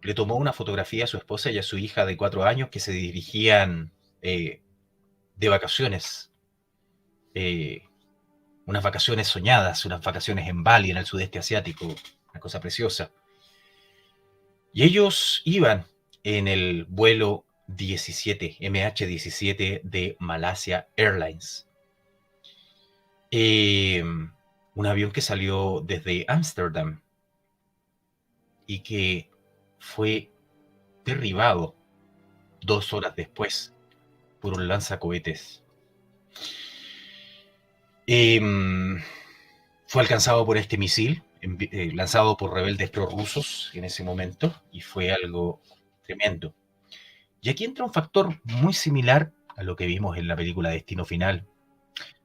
Le tomó una fotografía a su esposa y a su hija de 4 años que se dirigían de vacaciones. Unas vacaciones soñadas, unas vacaciones en Bali, en el sudeste asiático, una cosa preciosa. Y ellos iban en el vuelo 17, MH17 de Malaysia Airlines. Un avión que salió desde Ámsterdam y que fue derribado 2 horas después por un lanzacohetes. Fue alcanzado por este misil lanzado por rebeldes prorrusos en ese momento y fue algo tremendo. Y aquí entra un factor muy similar a lo que vimos en la película Destino Final,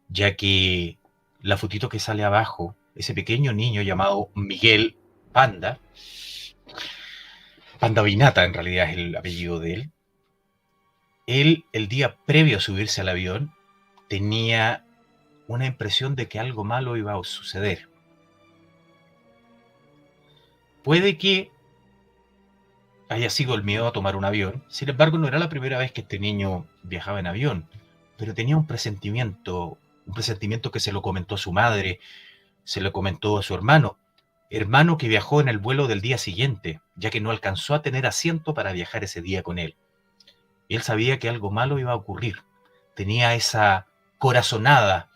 ya que la fotito que sale abajo, ese pequeño niño llamado Miguel Panda Vinata en realidad es el apellido de él, el día previo a subirse al avión tenía una impresión de que algo malo iba a suceder. Puede que haya sido el miedo a tomar un avión, sin embargo no era la primera vez que este niño viajaba en avión, pero tenía un presentimiento que se lo comentó a su madre, se lo comentó a su hermano que viajó en el vuelo del día siguiente, ya que no alcanzó a tener asiento para viajar ese día con él. Y él sabía que algo malo iba a ocurrir. Tenía esa corazonada,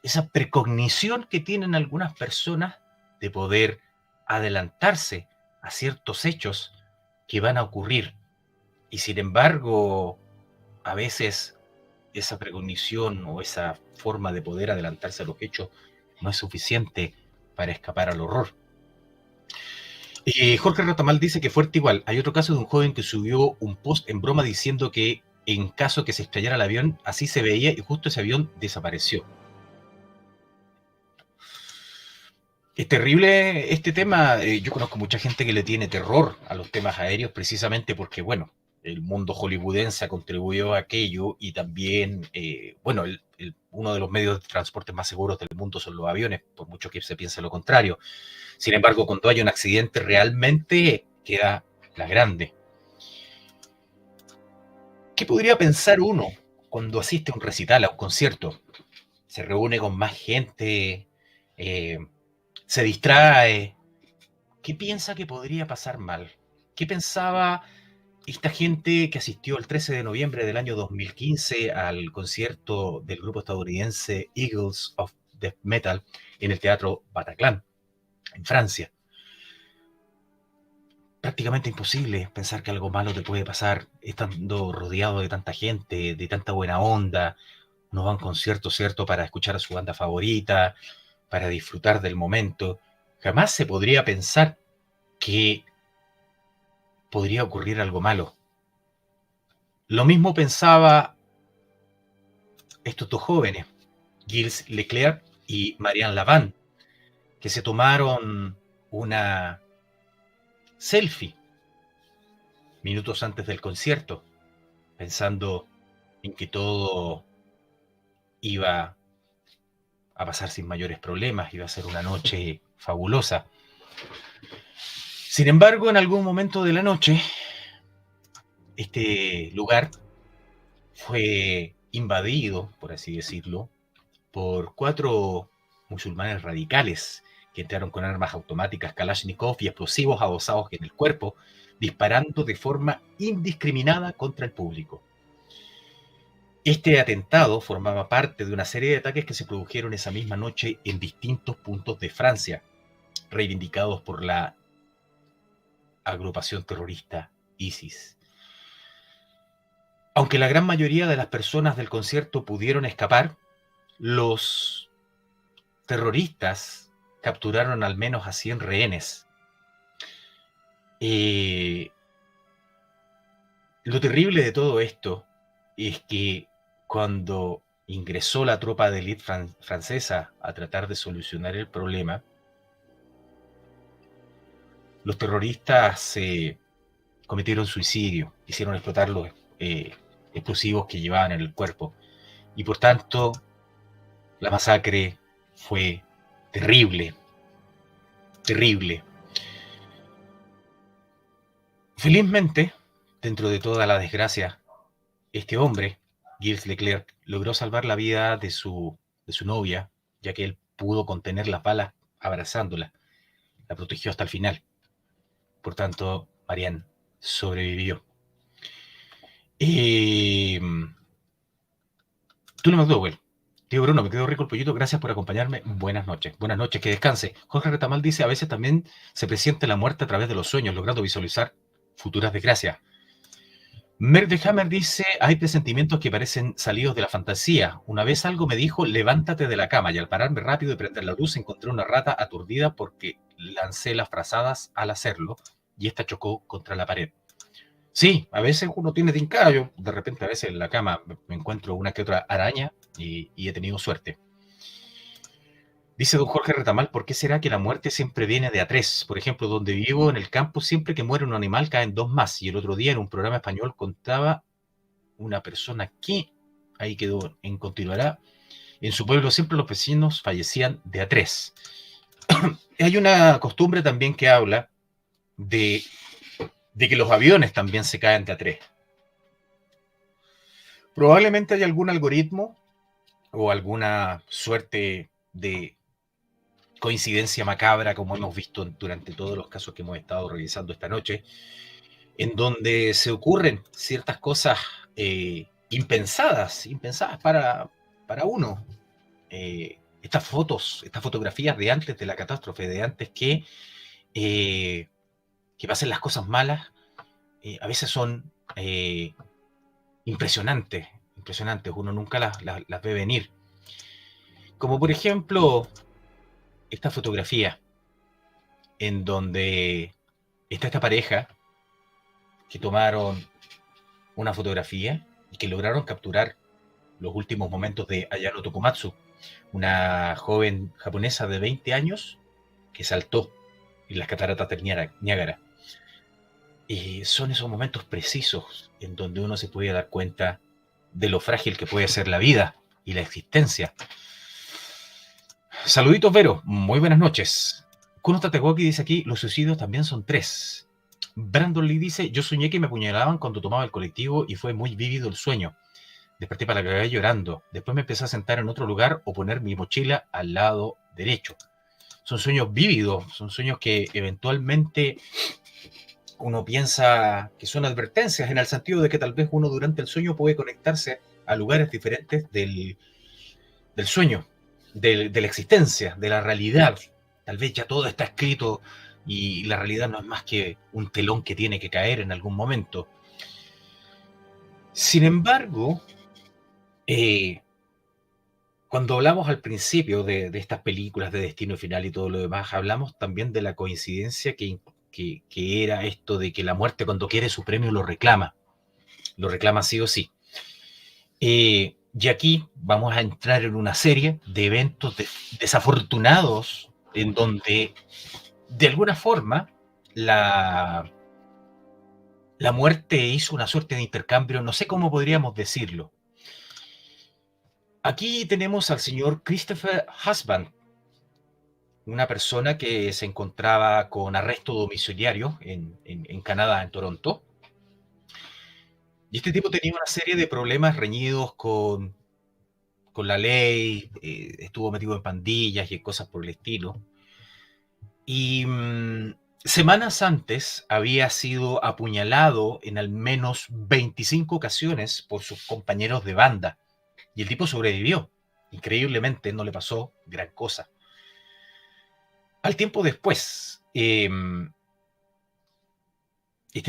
esa precognición que tienen algunas personas de poder adelantarse a ciertos hechos que van a ocurrir. Y sin embargo, a veces esa precognición o esa forma de poder adelantarse a los hechos no es suficiente para escapar al horror. Jorge Ratamal dice que fuerte igual. Hay otro caso de un joven que subió un post en broma diciendo que en caso que se estrellara el avión, así se veía y justo ese avión desapareció. Es terrible este tema. Yo conozco mucha gente que le tiene terror a los temas aéreos precisamente porque, bueno, el mundo hollywoodense contribuyó a aquello y también, bueno, uno de los medios de transporte más seguros del mundo son los aviones, por mucho que se piense lo contrario. Sin embargo, cuando hay un accidente realmente queda la grande. ¿Qué podría pensar uno cuando asiste a un recital, a un concierto? Se reúne con más gente, eh, se distrae. ¿Qué piensa que podría pasar mal? ¿Qué pensaba esta gente que asistió el 13 de noviembre del año 2015 al concierto del grupo estadounidense Eagles of Death Metal en el Teatro Bataclan, en Francia. Prácticamente imposible pensar que algo malo te puede pasar estando rodeado de tanta gente, de tanta buena onda. Uno va a un concierto, ¿cierto?, para escuchar a su banda favorita, para disfrutar del momento. Jamás se podría pensar que podría ocurrir algo malo. Lo mismo pensaba estos dos jóvenes, Gilles Leclerc y Marianne Lavand, que se tomaron una selfie minutos antes del concierto, pensando en que todo iba a pasar sin mayores problemas, iba a ser una noche fabulosa. Sin embargo, en algún momento de la noche, este lugar fue invadido, por así decirlo, por 4 musulmanes radicales que entraron con armas automáticas Kalashnikov y explosivos adosados en el cuerpo, disparando de forma indiscriminada contra el público. Este atentado formaba parte de una serie de ataques que se produjeron esa misma noche en distintos puntos de Francia, reivindicados por la agrupación terrorista ISIS. Aunque la gran mayoría de las personas del concierto pudieron escapar, los terroristas capturaron al menos a 100 rehenes. Lo terrible de todo esto es que cuando ingresó la tropa de élite francesa a tratar de solucionar el problema, los terroristas cometieron suicidio, hicieron explotar los explosivos que llevaban en el cuerpo. Y por tanto, la masacre fue terrible, terrible. Felizmente, dentro de toda la desgracia, este hombre, Gilles Leclerc, logró salvar la vida de su novia, ya que él pudo contener las balas abrazándola. La protegió hasta el final. Por tanto, Marianne sobrevivió. Tulio McDowell. Tío Bruno, me quedó rico el pollito, gracias por acompañarme. Buenas noches, que descanse. Jorge Retamal dice, a veces también se presiente la muerte a través de los sueños, logrando visualizar futuras desgracias. Merck de Hammer dice, hay presentimientos que parecen salidos de la fantasía. Una vez algo me dijo, levántate de la cama, y al pararme rápido y prender la luz encontré una rata aturdida porque lancé las frazadas al hacerlo y esta chocó contra la pared. Sí, a veces uno tiene tincada, yo de repente a veces en la cama me encuentro una que otra araña y he tenido suerte. Dice don Jorge Retamal, ¿por qué será que la muerte siempre viene de a tres? Por ejemplo, donde vivo en el campo, siempre que muere un animal caen 2 más. Y el otro día en un programa español contaba una persona que, ahí quedó en continuará, en su pueblo siempre los vecinos fallecían de a 3. Hay una costumbre también que habla de que los aviones también se caen de a 3. Probablemente hay algún algoritmo o alguna suerte de coincidencia macabra, como hemos visto durante todos los casos que hemos estado revisando esta noche, en donde se ocurren ciertas cosas impensadas para uno. Estas fotografías de antes de la catástrofe, de antes que pasen las cosas malas, a veces son impresionantes. Uno nunca las ve venir. Como por ejemplo, esta fotografía en donde está esta pareja que tomaron una fotografía y que lograron capturar los últimos momentos de Ayano Tokumatsu, una joven japonesa de 20 años que saltó en las cataratas del Niágara. Y son esos momentos precisos en donde uno se puede dar cuenta de lo frágil que puede ser la vida y la existencia. Saluditos, Vero. Muy buenas noches. Kuno Tategoki dice aquí, los suicidios también son 3. Brandon Lee dice, yo soñé que me apuñalaban cuando tomaba el colectivo y fue muy vívido el sueño. Desperté para la calle llorando. Después me empecé a sentar en otro lugar o poner mi mochila al lado derecho. Son sueños vívidos, son sueños que eventualmente uno piensa que son advertencias en el sentido de que tal vez uno durante el sueño puede conectarse a lugares diferentes del sueño, de la existencia, de la realidad. Tal vez ya todo está escrito y la realidad no es más que un telón que tiene que caer en algún momento. Sin embargo, cuando hablamos al principio de estas películas de Destino Final y todo lo demás, hablamos también de la coincidencia que era esto de que la muerte cuando quiere su premio lo reclama sí o sí. Y aquí vamos a entrar en una serie de eventos desafortunados en donde, de alguna forma, la muerte hizo una suerte de intercambio, no sé cómo podríamos decirlo. Aquí tenemos al señor Christopher Husband, una persona que se encontraba con arresto domiciliario en Canadá, en Toronto. Y este tipo tenía una serie de problemas reñidos con la ley, estuvo metido en pandillas y en cosas por el estilo. Y semanas antes había sido apuñalado en al menos 25 ocasiones por sus compañeros de banda. Y el tipo sobrevivió. Increíblemente no le pasó gran cosa. Al tiempo después, este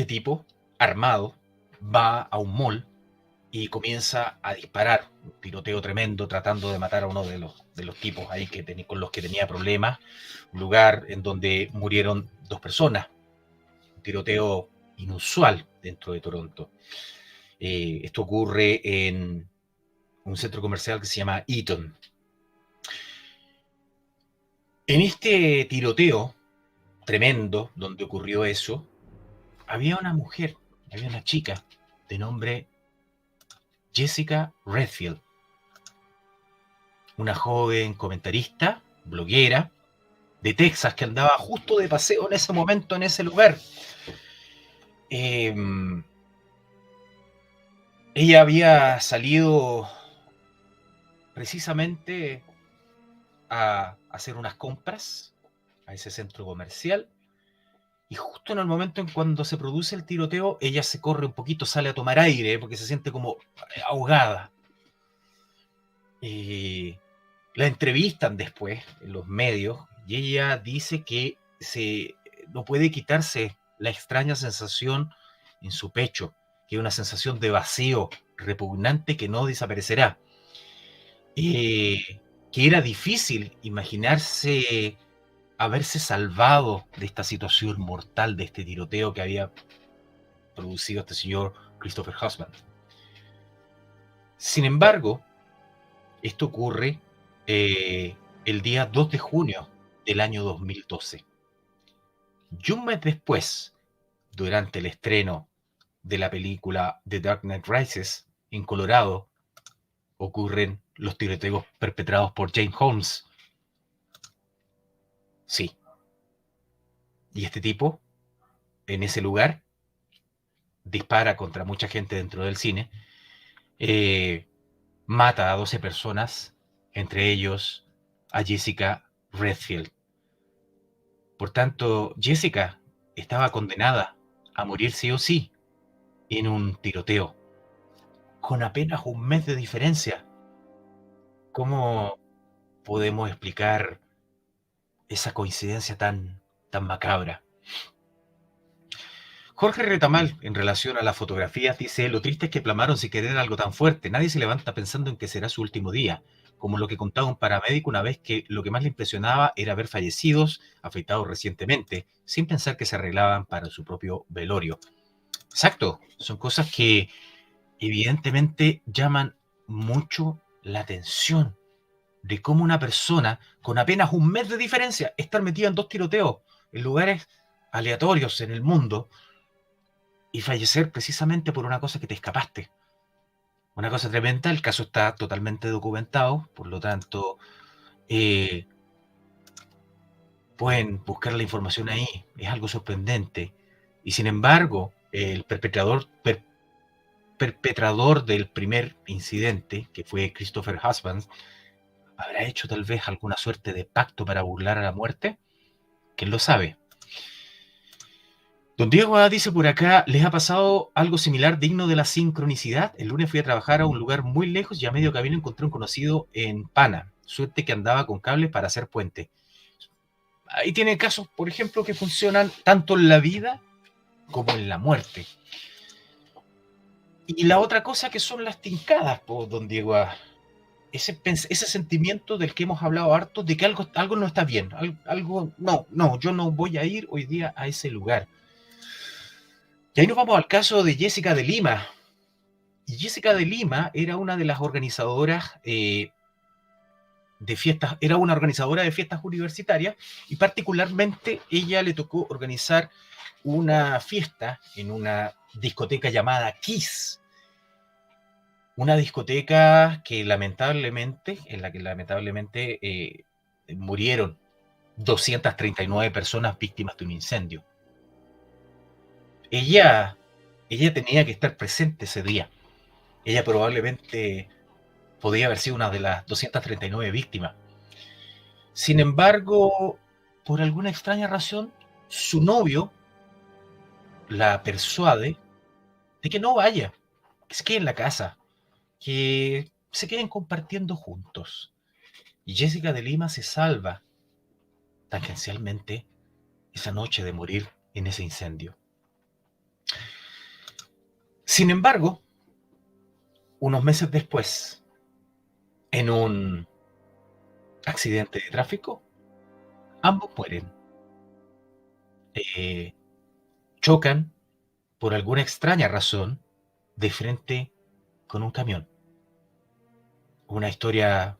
tipo, armado, va a un mall y comienza a disparar. Un tiroteo tremendo, tratando de matar a uno de los tipos ahí con los que tenía problemas. Un lugar en donde murieron 2 personas. Un tiroteo inusual dentro de Toronto. Esto ocurre en un centro comercial que se llama Eaton. En este tiroteo tremendo donde ocurrió eso, había una mujer, había una chica de nombre Jessica Redfield, una joven comentarista, bloguera, de Texas, que andaba justo de paseo en ese momento, en ese lugar. Ella había salido precisamente a hacer unas compras a ese centro comercial, y justo en el momento en cuando se produce el tiroteo, ella se corre un poquito, sale a tomar aire, porque se siente como ahogada. La entrevistan después en los medios y ella dice que no puede quitarse la extraña sensación en su pecho, que es una sensación de vacío repugnante que no desaparecerá. Que era difícil imaginarse haberse salvado de esta situación mortal, de este tiroteo que había producido este señor Christopher Husband. Sin embargo, esto ocurre el día 2 de junio del año 2012. Y un mes después, durante el estreno de la película The Dark Knight Rises en Colorado, ocurren los tiroteos perpetrados por Jane Holmes. Sí. Y este tipo, en ese lugar, dispara contra mucha gente dentro del cine, mata a 12 personas, entre ellos a Jessica Redfield. Por tanto, Jessica estaba condenada a morir sí o sí en un tiroteo, con apenas un mes de diferencia. ¿Cómo podemos explicar esa coincidencia tan macabra? Jorge Retamal, en relación a las fotografías, dice: lo triste es que plamaron sin querer algo tan fuerte. Nadie se levanta pensando en que será su último día. Como lo que contaba un paramédico una vez, que lo que más le impresionaba era ver fallecidos, afeitados recientemente, sin pensar que se arreglaban para su propio velorio. Exacto, son cosas que evidentemente llaman mucho la atención, de cómo una persona con apenas un mes de diferencia, estar metida en 2 tiroteos en lugares aleatorios en el mundo, y fallecer precisamente por una cosa que te escapaste. Una cosa tremenda. El caso está totalmente documentado, por lo tanto, pueden buscar la información ahí. Es algo sorprendente. Y sin embargo, el perpetrador del primer incidente, que fue Christopher Husband, ¿habrá hecho tal vez alguna suerte de pacto para burlar a la muerte? ¿Quién lo sabe? Don Diego dice por acá, ¿les ha pasado algo similar digno de la sincronicidad? El lunes fui a trabajar a un lugar muy lejos y a medio camino encontré un conocido en Pana. Suerte que andaba con cables para hacer puente. Ahí tiene casos, por ejemplo, que funcionan tanto en la vida como en la muerte. Y la otra cosa que son las tincadas, pues, don Diego. Ese sentimiento del que hemos hablado harto, de que algo no está bien. Algo, no, yo no voy a ir hoy día a ese lugar. Y ahí nos vamos al caso de Jessica de Lima. Y Jessica de Lima era una de las organizadoras de fiestas, era una organizadora de fiestas universitarias y particularmente ella le tocó organizar una fiesta en una discoteca llamada Kiss, una discoteca que lamentablemente, en la que lamentablemente murieron 239 personas víctimas de un incendio. Ella, ella tenía que estar presente ese día. Ella probablemente podía haber sido una de las 239 víctimas. Sin embargo, por alguna extraña razón, su novio la persuade de que no vaya, que se quede en la casa, que se queden compartiendo juntos. Y Jessica de Lima se salva tangencialmente esa noche de morir en ese incendio. Sin embargo, unos meses después, en un accidente de tráfico, ambos mueren. Eh, Chocan, por alguna extraña razón, de frente con un camión. Una historia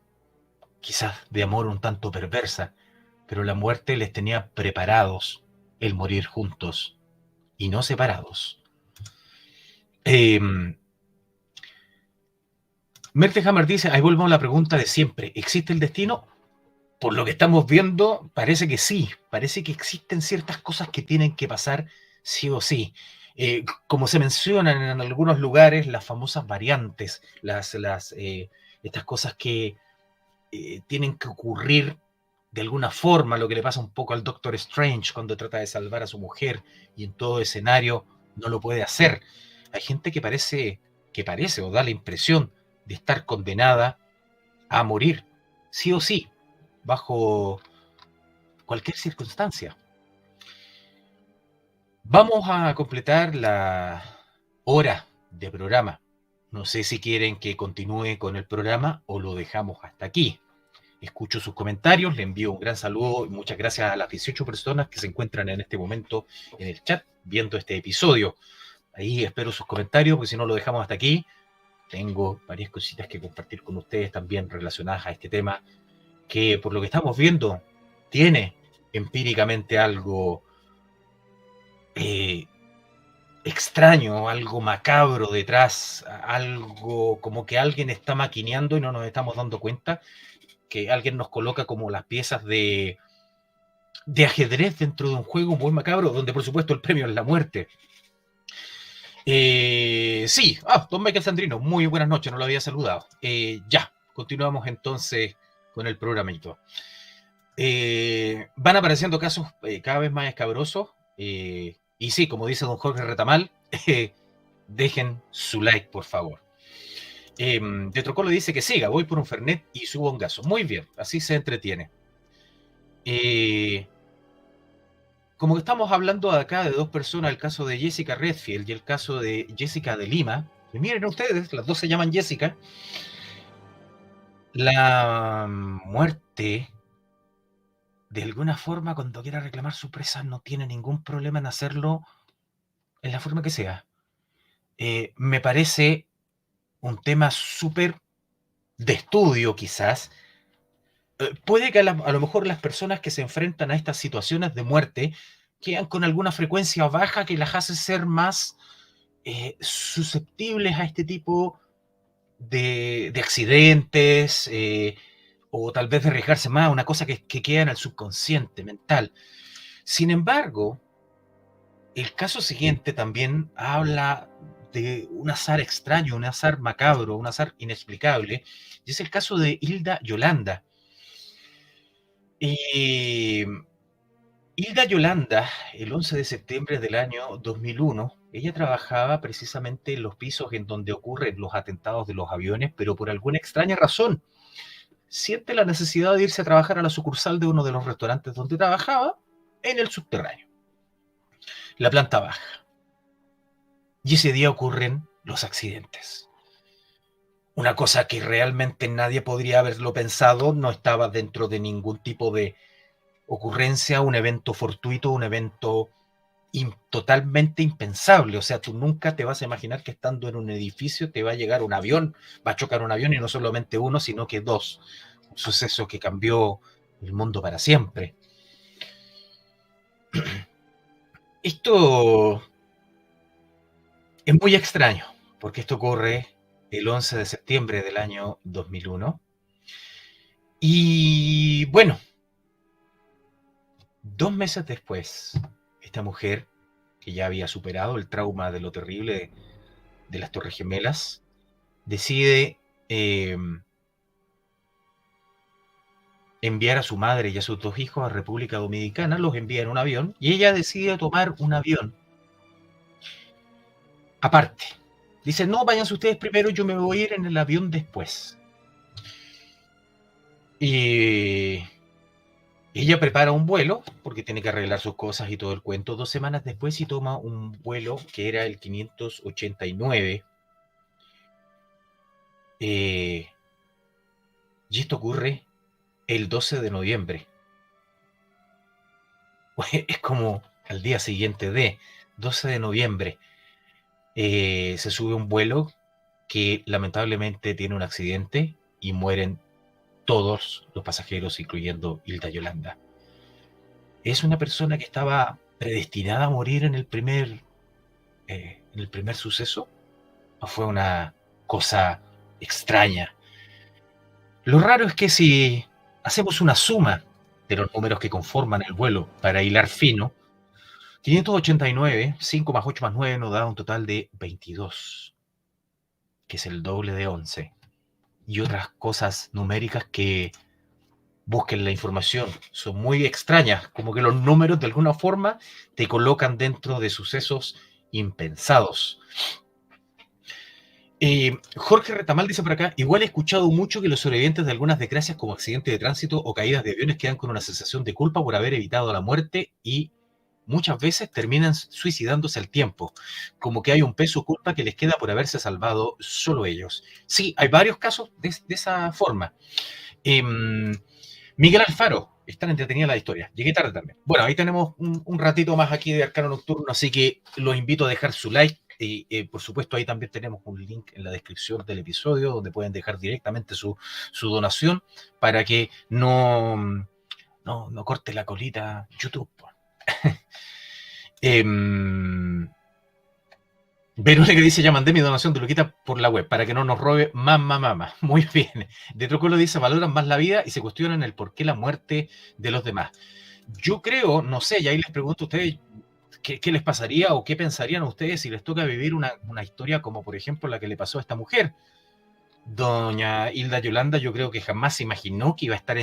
quizás de amor un tanto perversa, pero la muerte les tenía preparados el morir juntos y no separados. Eh, Mertehammer dice, ahí volvemos a la pregunta de siempre, ¿existe el destino? Por lo que estamos viendo, parece que sí, parece que existen ciertas cosas que tienen que pasar sí o sí. Como se mencionan en algunos lugares, las famosas variantes, estas cosas que tienen que ocurrir de alguna forma, lo que le pasa un poco al Doctor Strange cuando trata de salvar a su mujer y en todo escenario no lo puede hacer. Hay gente que parece o da la impresión de estar condenada a morir, sí o sí, bajo cualquier circunstancia. Vamos a completar la hora de programa. No sé si quieren que continúe con el programa o lo dejamos hasta aquí. Escucho sus comentarios, le envío un gran saludo y muchas gracias a las 18 personas que se encuentran en este momento en el chat viendo este episodio. Ahí espero sus comentarios, porque si no lo dejamos hasta aquí. Tengo varias cositas que compartir con ustedes también relacionadas a este tema, que por lo que estamos viendo tiene empíricamente algo eh, extraño, algo macabro detrás, algo como que alguien está maquineando y no nos estamos dando cuenta, que alguien nos coloca como las piezas de ajedrez dentro de un juego muy macabro, donde por supuesto el premio es la muerte. Sí, don Michael Sandrino, muy buenas noches, no lo había saludado. Ya, continuamos entonces con el programito. Van apareciendo casos cada vez más escabrosos. Y sí, como dice don Jorge Retamal, dejen su like, por favor. De Trocolo dice que siga, voy por un Fernet y subo un gaso. Muy bien, así se entretiene. Como que estamos hablando acá de dos personas, el caso de Jessica Redfield y el caso de Jessica de Lima, y miren ustedes, las dos se llaman Jessica, la muerte, de alguna forma, cuando quiera reclamar su presa, no tiene ningún problema en hacerlo en la forma que sea. Me parece un tema súper de estudio, quizás. Puede que a lo mejor las personas que se enfrentan a estas situaciones de muerte quedan con alguna frecuencia baja que las hace ser más susceptibles a este tipo de accidentes o tal vez de arriesgarse más, una cosa que queda en el subconsciente mental. Sin embargo, el caso siguiente también habla de un azar extraño, un azar macabro, un azar inexplicable, y es el caso de Hilda Yolanda. Y Hilda Yolanda, el 11 de septiembre del año 2001, ella trabajaba precisamente en los pisos en donde ocurren los atentados de los aviones, pero por alguna extraña razón siente la necesidad de irse a trabajar a la sucursal de uno de los restaurantes donde trabajaba en el subterráneo, la planta baja. Y ese día ocurren los accidentes. Una cosa que realmente nadie podría haberlo pensado, no estaba dentro de ningún tipo de ocurrencia, un evento fortuito, un evento totalmente impensable. O sea, tú nunca te vas a imaginar que estando en un edificio te va a llegar un avión, va a chocar un avión y no solamente uno, sino que dos. Un suceso que cambió el mundo para siempre. Esto es muy extraño, porque esto ocurre el 11 de septiembre del año 2001. Y bueno, 2 meses después, esta mujer, que ya había superado el trauma de lo terrible de las Torres Gemelas, decide enviar a su madre y a sus 2 hijos a República Dominicana, los envía en un avión, y ella decide tomar un avión aparte. Dice, no, váyanse ustedes primero, yo me voy a ir en el avión después. Y ella prepara un vuelo, porque tiene que arreglar sus cosas y todo el cuento, 2 semanas después y toma un vuelo que era el 589. Y esto ocurre el 12 de noviembre. Es como al día siguiente de 12 de noviembre. Se sube un vuelo que lamentablemente tiene un accidente y mueren todos los pasajeros, incluyendo Hilda Yolanda. ¿Es una persona que estaba predestinada a morir en el primer suceso? ¿O fue una cosa extraña? Lo raro es que si hacemos una suma de los números que conforman el vuelo para hilar fino, 589, 5 más 8 más 9 nos da un total de 22, que es el doble de 11. Y otras cosas numéricas que busquen la información son muy extrañas, como que los números de alguna forma te colocan dentro de sucesos impensados. Jorge Retamal dice por acá, igual he escuchado mucho que los sobrevivientes de algunas desgracias como accidentes de tránsito o caídas de aviones quedan con una sensación de culpa por haber evitado la muerte y muchas veces terminan suicidándose al tiempo, como que hay un peso culpa que les queda por haberse salvado solo ellos. Sí, hay varios casos de esa forma. Miguel Alfaro, está entretenida la historia. Llegué tarde también. Bueno, ahí tenemos un ratito más aquí de Arcano Nocturno, así que los invito a dejar su like. Y por supuesto, ahí también tenemos un link en la descripción del episodio donde pueden dejar directamente su donación para que no corte la colita YouTube. Verónica dice, ya mandé mi donación de Luquita por la web para que no nos robe mamá. Muy bien. De Trocolo dice, valoran más la vida y se cuestionan el por qué la muerte de los demás. Yo creo, no sé, y ahí les pregunto a ustedes qué les pasaría o qué pensarían ustedes si les toca vivir una historia como por ejemplo la que le pasó a esta mujer. Doña Hilda Yolanda, yo creo que jamás se imaginó que iba a estar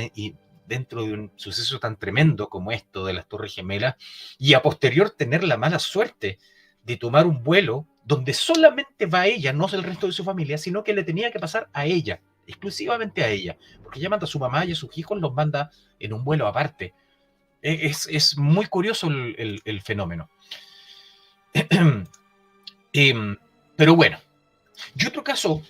dentro de un suceso tan tremendo como esto de las Torres Gemelas y a posterior tener la mala suerte de tomar un vuelo donde solamente va ella, no es el resto de su familia, sino que le tenía que pasar a ella, exclusivamente a ella, porque ella manda a su mamá y a sus hijos, los manda en un vuelo aparte. Es muy curioso el fenómeno. Pero bueno, y otro caso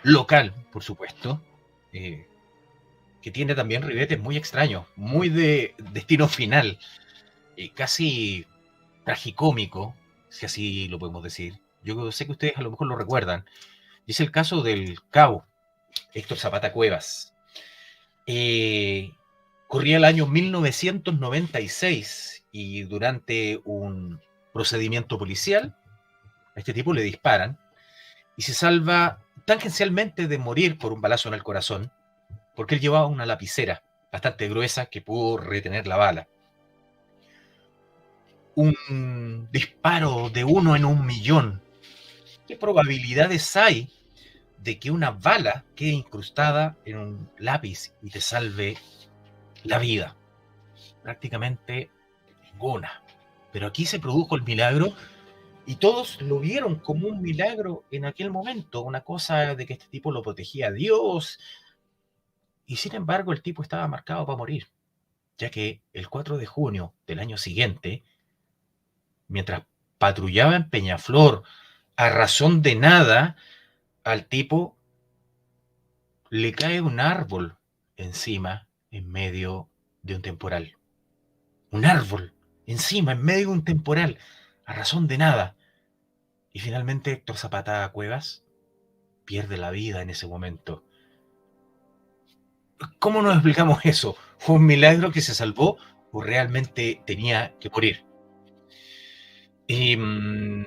local, por supuesto, que tiene también ribetes muy extraños, muy de destino final, casi tragicómico, si así lo podemos decir. Yo sé que ustedes a lo mejor lo recuerdan. Y es el caso del cabo Héctor Zapata Cuevas. Corría el año 1996 y durante un procedimiento policial, a este tipo le disparan y se salva tangencialmente de morir por un balazo en el corazón, porque él llevaba una lapicera bastante gruesa que pudo retener la bala. Un disparo de 1 en 1.000.000. ¿Qué probabilidades hay de que una bala quede incrustada en un lápiz y te salve la vida? Prácticamente ninguna. Pero aquí se produjo el milagro y todos lo vieron como un milagro en aquel momento, una cosa de que este tipo lo protegía a Dios. Y sin embargo, el tipo estaba marcado para morir, ya que el 4 de junio del año siguiente, mientras patrullaba en Peñaflor, a razón de nada, al tipo le cae un árbol encima en medio de un temporal. Un árbol encima en medio de un temporal, a razón de nada. Y finalmente Héctor Zapata Cuevas pierde la vida en ese momento. ¿Cómo nos explicamos eso? ¿Fue un milagro que se salvó o realmente tenía que morir? Y, don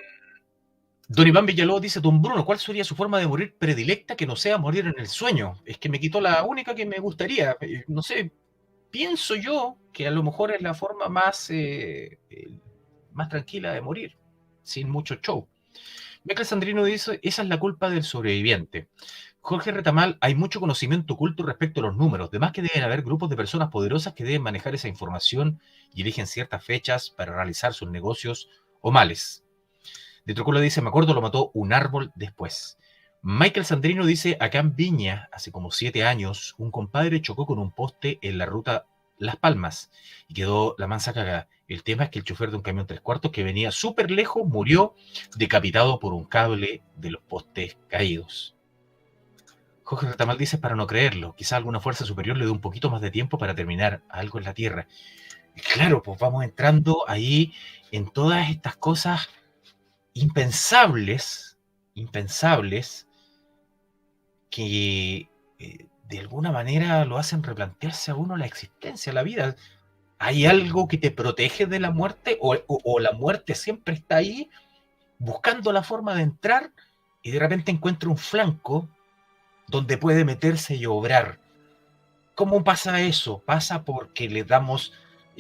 Iván Villalobos dice, don Bruno, ¿cuál sería su forma de morir predilecta que no sea morir en el sueño? Es que me quitó la única que me gustaría. No sé, pienso yo que a lo mejor es la forma más tranquila de morir, sin mucho show. Michael Sandrino dice, esa es la culpa del sobreviviente. Jorge Retamal, hay mucho conocimiento oculto respecto a los números, además que deben haber grupos de personas poderosas que deben manejar esa información y eligen ciertas fechas para realizar sus negocios o males. De Trocolo dice, me acuerdo, lo mató un árbol después. Michael Sandrino dice, acá en Viña, hace como 7 años, un compadre chocó con un poste en la ruta Las Palmas y quedó la mansa cagada. El tema es que el chofer de un camión 3/4 que venía súper lejos murió decapitado por un cable de los postes caídos. Jorge Retamal dice, para no creerlo, quizá alguna fuerza superior le dé un poquito más de tiempo para terminar algo en la Tierra. Y claro, pues vamos entrando ahí en todas estas cosas impensables, impensables, que de alguna manera lo hacen replantearse a uno la existencia, la vida. ¿Hay algo que te protege de la muerte o la muerte siempre está ahí buscando la forma de entrar y de repente encuentra un flanco donde puede meterse y obrar? ¿Cómo pasa eso? ¿Pasa porque le damos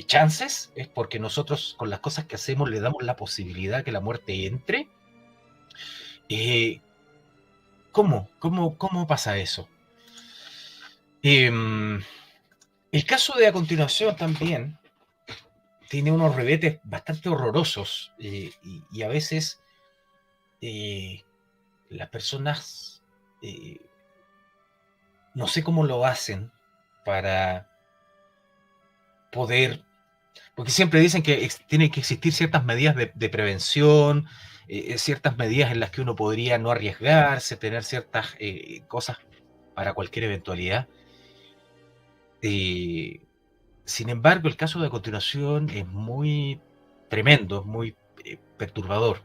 chances? ¿Es porque nosotros con las cosas que hacemos le damos la posibilidad que la muerte entre? Eh, ¿Cómo pasa eso? El caso de a continuación también tiene unos revetes bastante horrorosos y a veces las personas no sé cómo lo hacen para poder, porque siempre dicen que tienen que existir ciertas medidas de prevención, ciertas medidas en las que uno podría no arriesgarse, tener ciertas cosas para cualquier eventualidad. Sin embargo, el caso de a continuación es muy tremendo, es muy perturbador.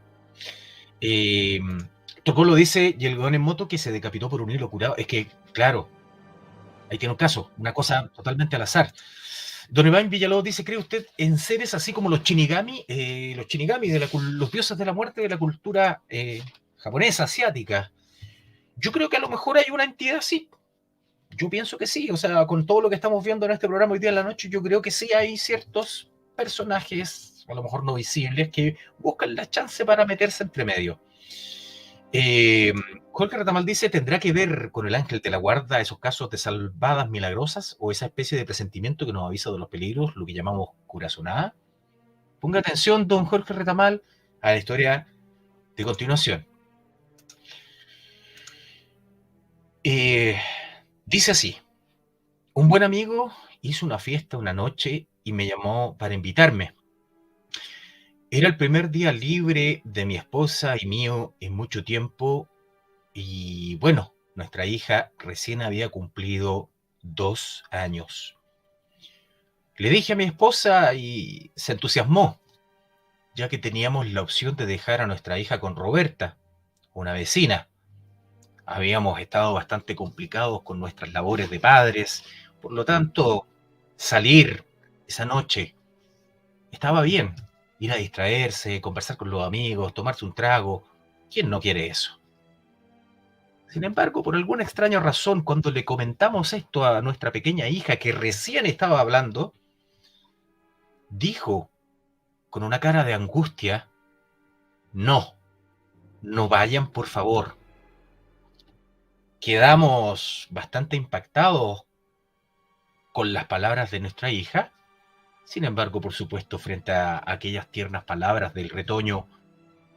Tocolo dice, y el weón en moto que se decapitó por un hilo curado. Es que, claro, ahí tiene un caso, una cosa totalmente al azar. Don Iván Villalobos dice, ¿cree usted en seres así como los Shinigami? Los Shinigami, los dioses de la muerte de la cultura japonesa, asiática. Yo creo que a lo mejor hay una entidad así. Yo pienso que sí, o sea, con todo lo que estamos viendo en este programa hoy día en la noche, yo creo que sí hay ciertos personajes, a lo mejor no visibles, que buscan la chance para meterse entre medio. Jorge Retamal dice, ¿tendrá que ver con el ángel de la guarda esos casos de salvadas milagrosas o esa especie de presentimiento que nos avisa de los peligros, lo que llamamos corazonada? Ponga atención, don Jorge Retamal, a la historia de continuación. Dice así, un buen amigo hizo una fiesta una noche y me llamó para invitarme. Era el primer día libre de mi esposa y mío en mucho tiempo y bueno, nuestra hija recién había cumplido 2 años. Le dije a mi esposa y se entusiasmó, ya que teníamos la opción de dejar a nuestra hija con Roberta, una vecina. Habíamos estado bastante complicados con nuestras labores de padres, por lo tanto, salir esa noche estaba bien. Ir a distraerse, conversar con los amigos, tomarse un trago. ¿Quién no quiere eso? Sin embargo, por alguna extraña razón, cuando le comentamos esto a nuestra pequeña hija que recién estaba hablando, dijo con una cara de angustia, no, no vayan por favor. Quedamos bastante impactados con las palabras de nuestra hija. Sin embargo, por supuesto, frente a aquellas tiernas palabras del retoño,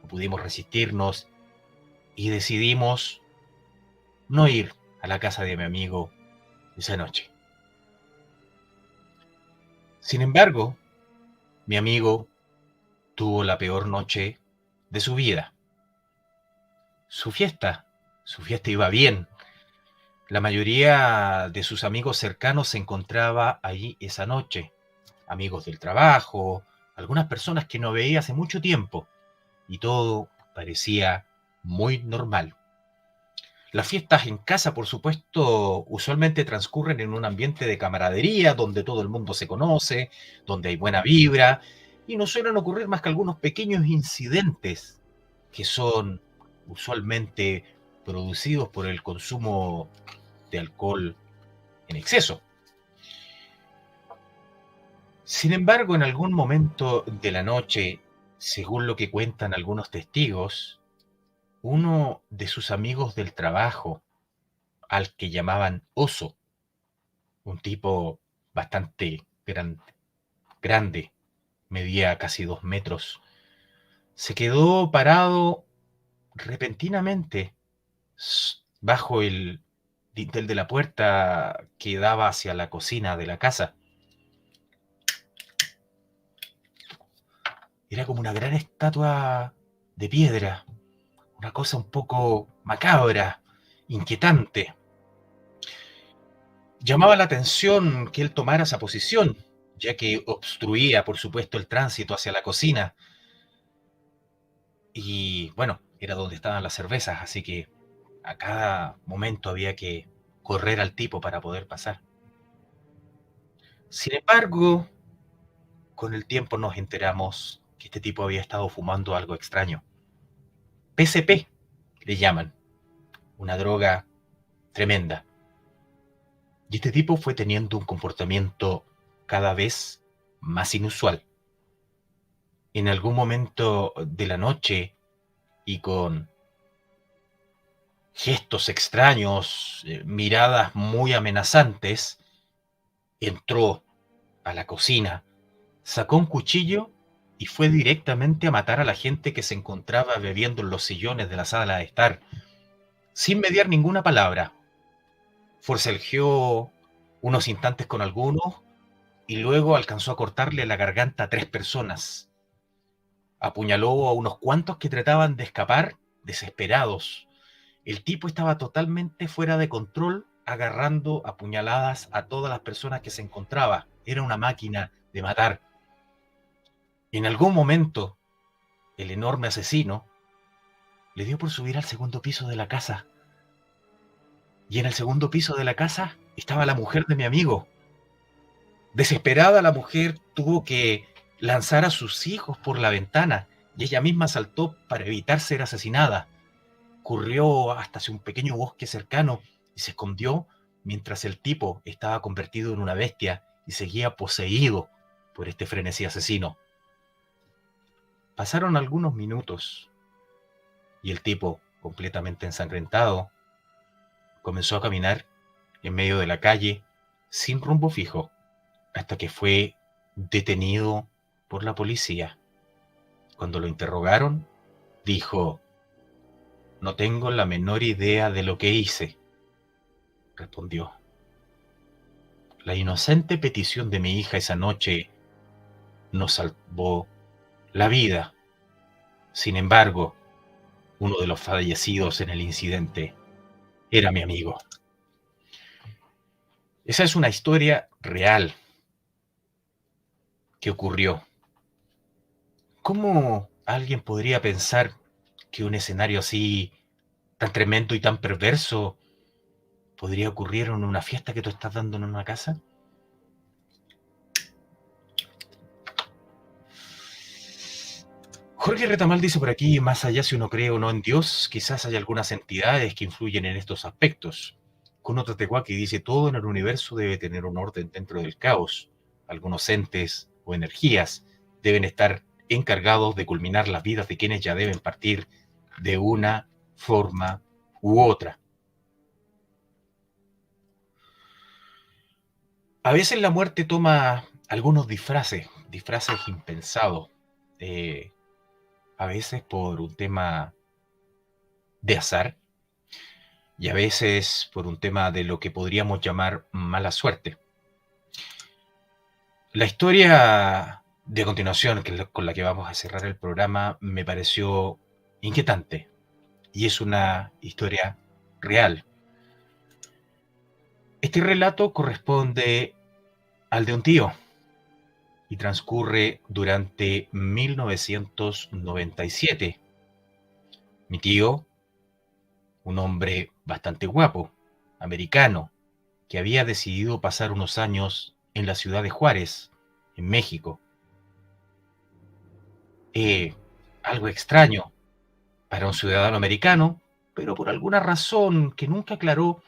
no pudimos resistirnos y decidimos no ir a la casa de mi amigo esa noche. Sin embargo, mi amigo tuvo la peor noche de su vida. Su fiesta, su fiesta iba bien. La mayoría de sus amigos cercanos se encontraba allí esa noche. Amigos del trabajo, algunas personas que no veía hace mucho tiempo. Y todo parecía muy normal. Las fiestas en casa, por supuesto, usualmente transcurren en un ambiente de camaradería, donde todo el mundo se conoce, donde hay buena vibra, y no suelen ocurrir más que algunos pequeños incidentes que son usualmente producidos por el consumo de alcohol en exceso. Sin embargo, en algún momento de la noche, según lo que cuentan algunos testigos, uno de sus amigos del trabajo, al que llamaban Oso, un tipo bastante grande, medía casi 2 metros, se quedó parado repentinamente bajo el dintel de la puerta que daba hacia la cocina de la casa. Era como una gran estatua de piedra, una cosa un poco macabra, inquietante. Llamaba la atención que él tomara esa posición, ya que obstruía, por supuesto, el tránsito hacia la cocina. Y bueno, era donde estaban las cervezas, así que a cada momento había que correr al tipo para poder pasar. Sin embargo, con el tiempo nos enteramos que este tipo había estado fumando algo extraño. PCP le llaman, una droga tremenda. Y este tipo fue teniendo un comportamiento cada vez más inusual. En algún momento de la noche y con gestos extraños, miradas muy amenazantes, entró a la cocina, sacó un cuchillo y fue directamente a matar a la gente que se encontraba bebiendo en los sillones de la sala de estar, sin mediar ninguna palabra. Forcejeó unos instantes con algunos y luego alcanzó a cortarle la garganta a 3 personas. Apuñaló a unos cuantos que trataban de escapar, desesperados. El tipo estaba totalmente fuera de control, agarrando a puñaladas a todas las personas que se encontraba. Era una máquina de matar. En algún momento, el enorme asesino le dio por subir al segundo piso de la casa. Y en el segundo piso de la casa estaba la mujer de mi amigo. Desesperada, la mujer tuvo que lanzar a sus hijos por la ventana y ella misma saltó para evitar ser asesinada. Corrió hasta un pequeño bosque cercano y se escondió mientras el tipo estaba convertido en una bestia y seguía poseído por este frenesí asesino. Pasaron algunos minutos y el tipo, completamente ensangrentado, comenzó a caminar en medio de la calle sin rumbo fijo hasta que fue detenido por la policía. Cuando lo interrogaron, dijo: "No tengo la menor idea de lo que hice", respondió. La inocente petición de mi hija esa noche nos salvó la vida. Sin embargo, uno de los fallecidos en el incidente era mi amigo. Esa es una historia real que ocurrió. ¿Cómo alguien podría pensar que un escenario así, tan tremendo y tan perverso, podría ocurrir en una fiesta que tú estás dando en una casa? Jorge Retamal dice por aquí: más allá si uno cree o no en Dios, quizás hay algunas entidades que influyen en estos aspectos. Kuno Tatewaki dice: todo en el universo debe tener un orden dentro del caos. Algunos entes o energías deben estar encargados de culminar las vidas de quienes ya deben partir de una forma u otra. A veces la muerte toma algunos disfraces impensados, eh, a veces por un tema de azar y a veces por un tema de lo que podríamos llamar mala suerte. La historia de continuación, con la que vamos a cerrar el programa, me pareció inquietante y es una historia real. Este relato corresponde al de un tío y transcurre durante 1997. Mi tío, un hombre bastante guapo, americano, que había decidido pasar unos años en la ciudad de Juárez, en México. Algo extraño para un ciudadano americano, pero por alguna razón que nunca aclaró,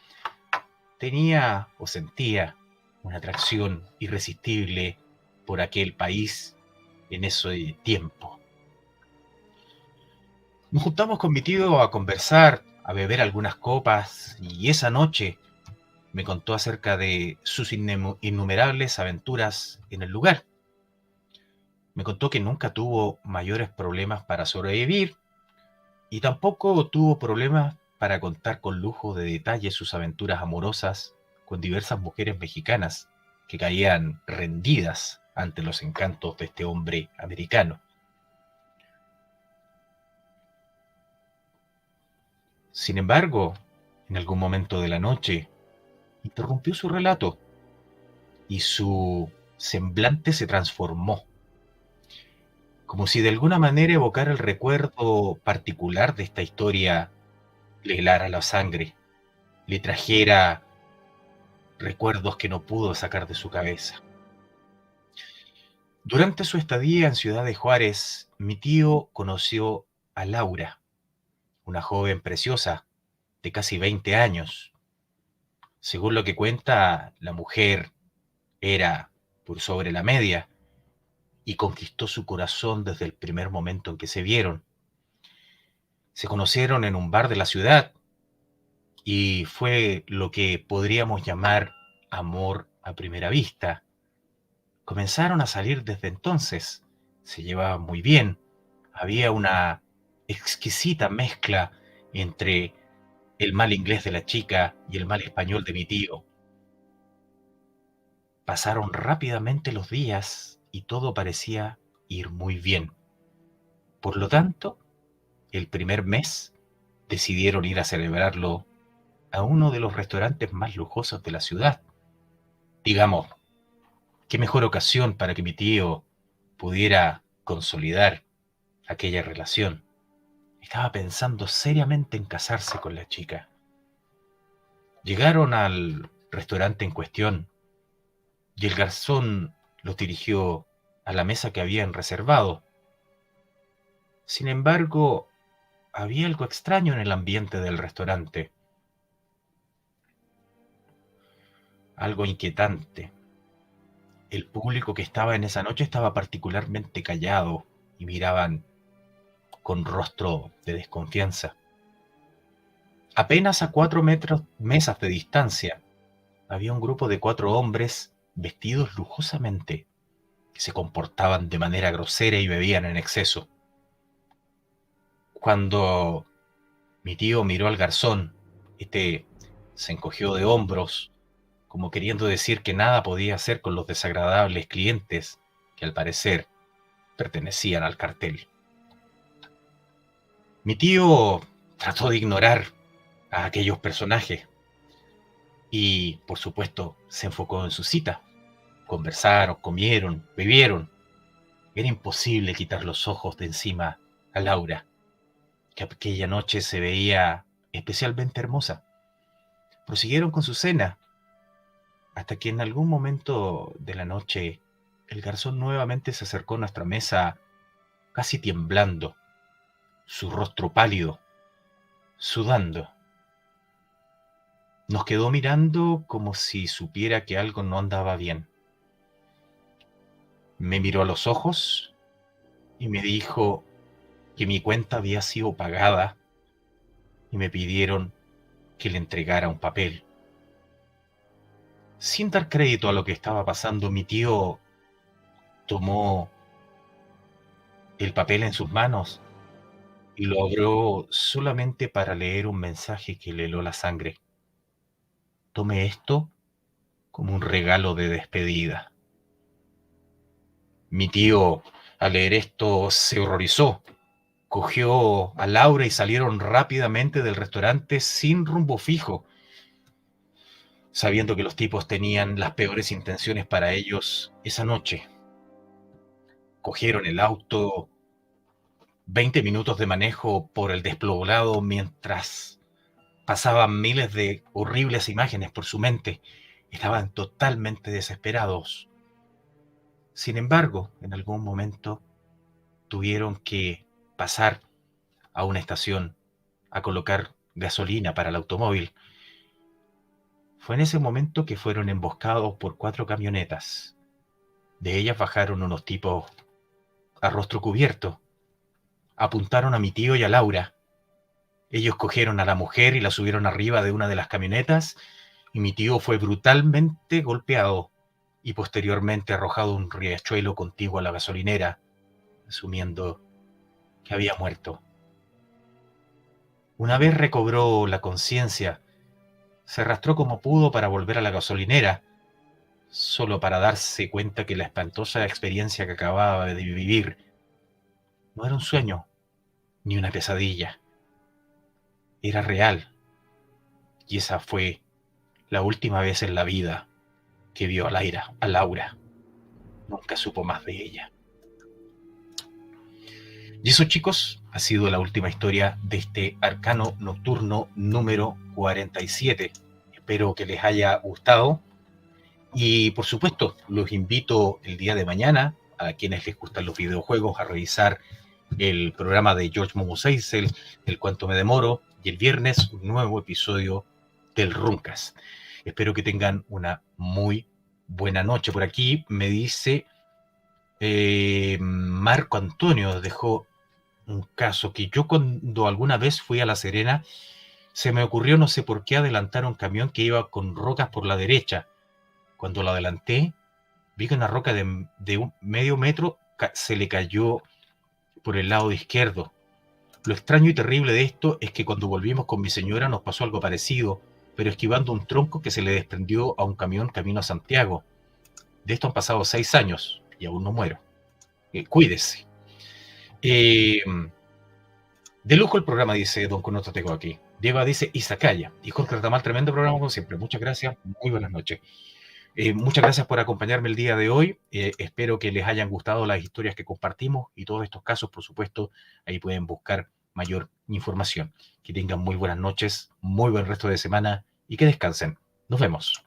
tenía o sentía una atracción irresistible por aquel país en ese tiempo. Nos juntamos con mi tío a conversar, a beber algunas copas, y esa noche me contó acerca de sus innumerables aventuras en el lugar. Me contó que nunca tuvo mayores problemas para sobrevivir y tampoco tuvo problemas para contar con lujo de detalle sus aventuras amorosas con diversas mujeres mexicanas que caían rendidas ante los encantos de este hombre americano. Sin embargo, en algún momento de la noche, interrumpió su relato y su semblante se transformó, como si de alguna manera evocara el recuerdo particular de esta historia, le helara la sangre, le trajera recuerdos que no pudo sacar de su cabeza. Durante su estadía en Ciudad de Juárez, mi tío conoció a Laura, una joven preciosa de casi 20 años. Según lo que cuenta, la mujer era por sobre la media y conquistó su corazón desde el primer momento en que se vieron. Se conocieron en un bar de la ciudad y fue lo que podríamos llamar amor a primera vista. Comenzaron a salir desde entonces, se llevaban muy bien, había una exquisita mezcla entre el mal inglés de la chica y el mal español de mi tío. Pasaron rápidamente los días y todo parecía ir muy bien. Por lo tanto, el primer mes decidieron ir a celebrarlo a uno de los restaurantes más lujosos de la ciudad. Digamos, qué mejor ocasión para que mi tío pudiera consolidar aquella relación. Estaba pensando seriamente en casarse con la chica. Llegaron al restaurante en cuestión y el garzón los dirigió a la mesa que habían reservado. Sin embargo, había algo extraño en el ambiente del restaurante, algo inquietante. El público que estaba en esa noche estaba particularmente callado y miraban con rostro de desconfianza. Apenas a 4 mesas de distancia había un grupo de 4 hombres vestidos lujosamente, que se comportaban de manera grosera y bebían en exceso. Cuando mi tío miró al garzón, este se encogió de hombros, como queriendo decir que nada podía hacer con los desagradables clientes que al parecer pertenecían al cartel. Mi tío trató de ignorar a aquellos personajes y, por supuesto, se enfocó en su cita. Conversaron, comieron, bebieron. Era imposible quitar los ojos de encima a Laura, que aquella noche se veía especialmente hermosa. Prosiguieron con su cena, hasta que en algún momento de la noche el garzón nuevamente se acercó a nuestra mesa, casi temblando, su rostro pálido, sudando. Nos quedó mirando como si supiera que algo no andaba bien. Me miró a los ojos y me dijo que mi cuenta había sido pagada y me pidieron que le entregara un papel. Sin dar crédito a lo que estaba pasando, mi tío tomó el papel en sus manos y lo abrió solamente para leer un mensaje que le heló la sangre. Tome esto como un regalo de despedida. Mi tío, al leer esto, se horrorizó. Cogió a Laura y salieron rápidamente del restaurante sin rumbo fijo, sabiendo que los tipos tenían las peores intenciones para ellos esa noche. Cogieron el auto, 20 minutos de manejo por el despoblado mientras pasaban miles de horribles imágenes por su mente. Estaban totalmente desesperados. Sin embargo, en algún momento tuvieron que pasar a una estación a colocar gasolina para el automóvil. Fue en ese momento que fueron emboscados por 4 camionetas. De ellas bajaron unos tipos a rostro cubierto. Apuntaron a mi tío y a Laura. Ellos cogieron a la mujer y la subieron arriba de una de las camionetas y mi tío fue brutalmente golpeado y posteriormente arrojado a un riachuelo contiguo a la gasolinera, asumiendo que había muerto. Una vez recobró la conciencia, se arrastró como pudo para volver a la gasolinera, solo para darse cuenta que la espantosa experiencia que acababa de vivir no era un sueño ni una pesadilla, era real. Y esa fue la última vez en la vida que vio a Laura. Nunca supo más de ella. Y eso, chicos, ha sido la última historia de este Arcano Nocturno número 47. Espero que les haya gustado. Y por supuesto, los invito el día de mañana, a quienes les gustan los videojuegos, a revisar el programa de George Momo Seisel, El Cuánto Me Demoro, y el viernes un nuevo episodio del Runcast. Espero que tengan una muy buena noche. Por aquí me dice Marco Antonio, dejó un caso que yo cuando alguna vez fui a La Serena, se me ocurrió no sé por qué adelantar un camión que iba con rocas por la derecha. Cuando lo adelanté, vi que una roca de un medio metro se le cayó por el lado izquierdo. Lo extraño y terrible de esto es que cuando volvimos con mi señora nos pasó algo parecido, pero esquivando un tronco que se le desprendió a un camión camino a Santiago. De esto han pasado 6 años y aún no muero. Cuídese. Eh, de lujo el programa, dice Don Conoto Tego aquí. Diego dice Izakaya. Y Jorge Retamal, tremendo programa como siempre. Muchas gracias. Muy buenas noches. Muchas gracias por acompañarme el día de hoy. Espero que les hayan gustado las historias que compartimos y todos estos casos, por supuesto, ahí pueden buscar mayor información. Que tengan muy buenas noches, muy buen resto de semana y que descansen. Nos vemos.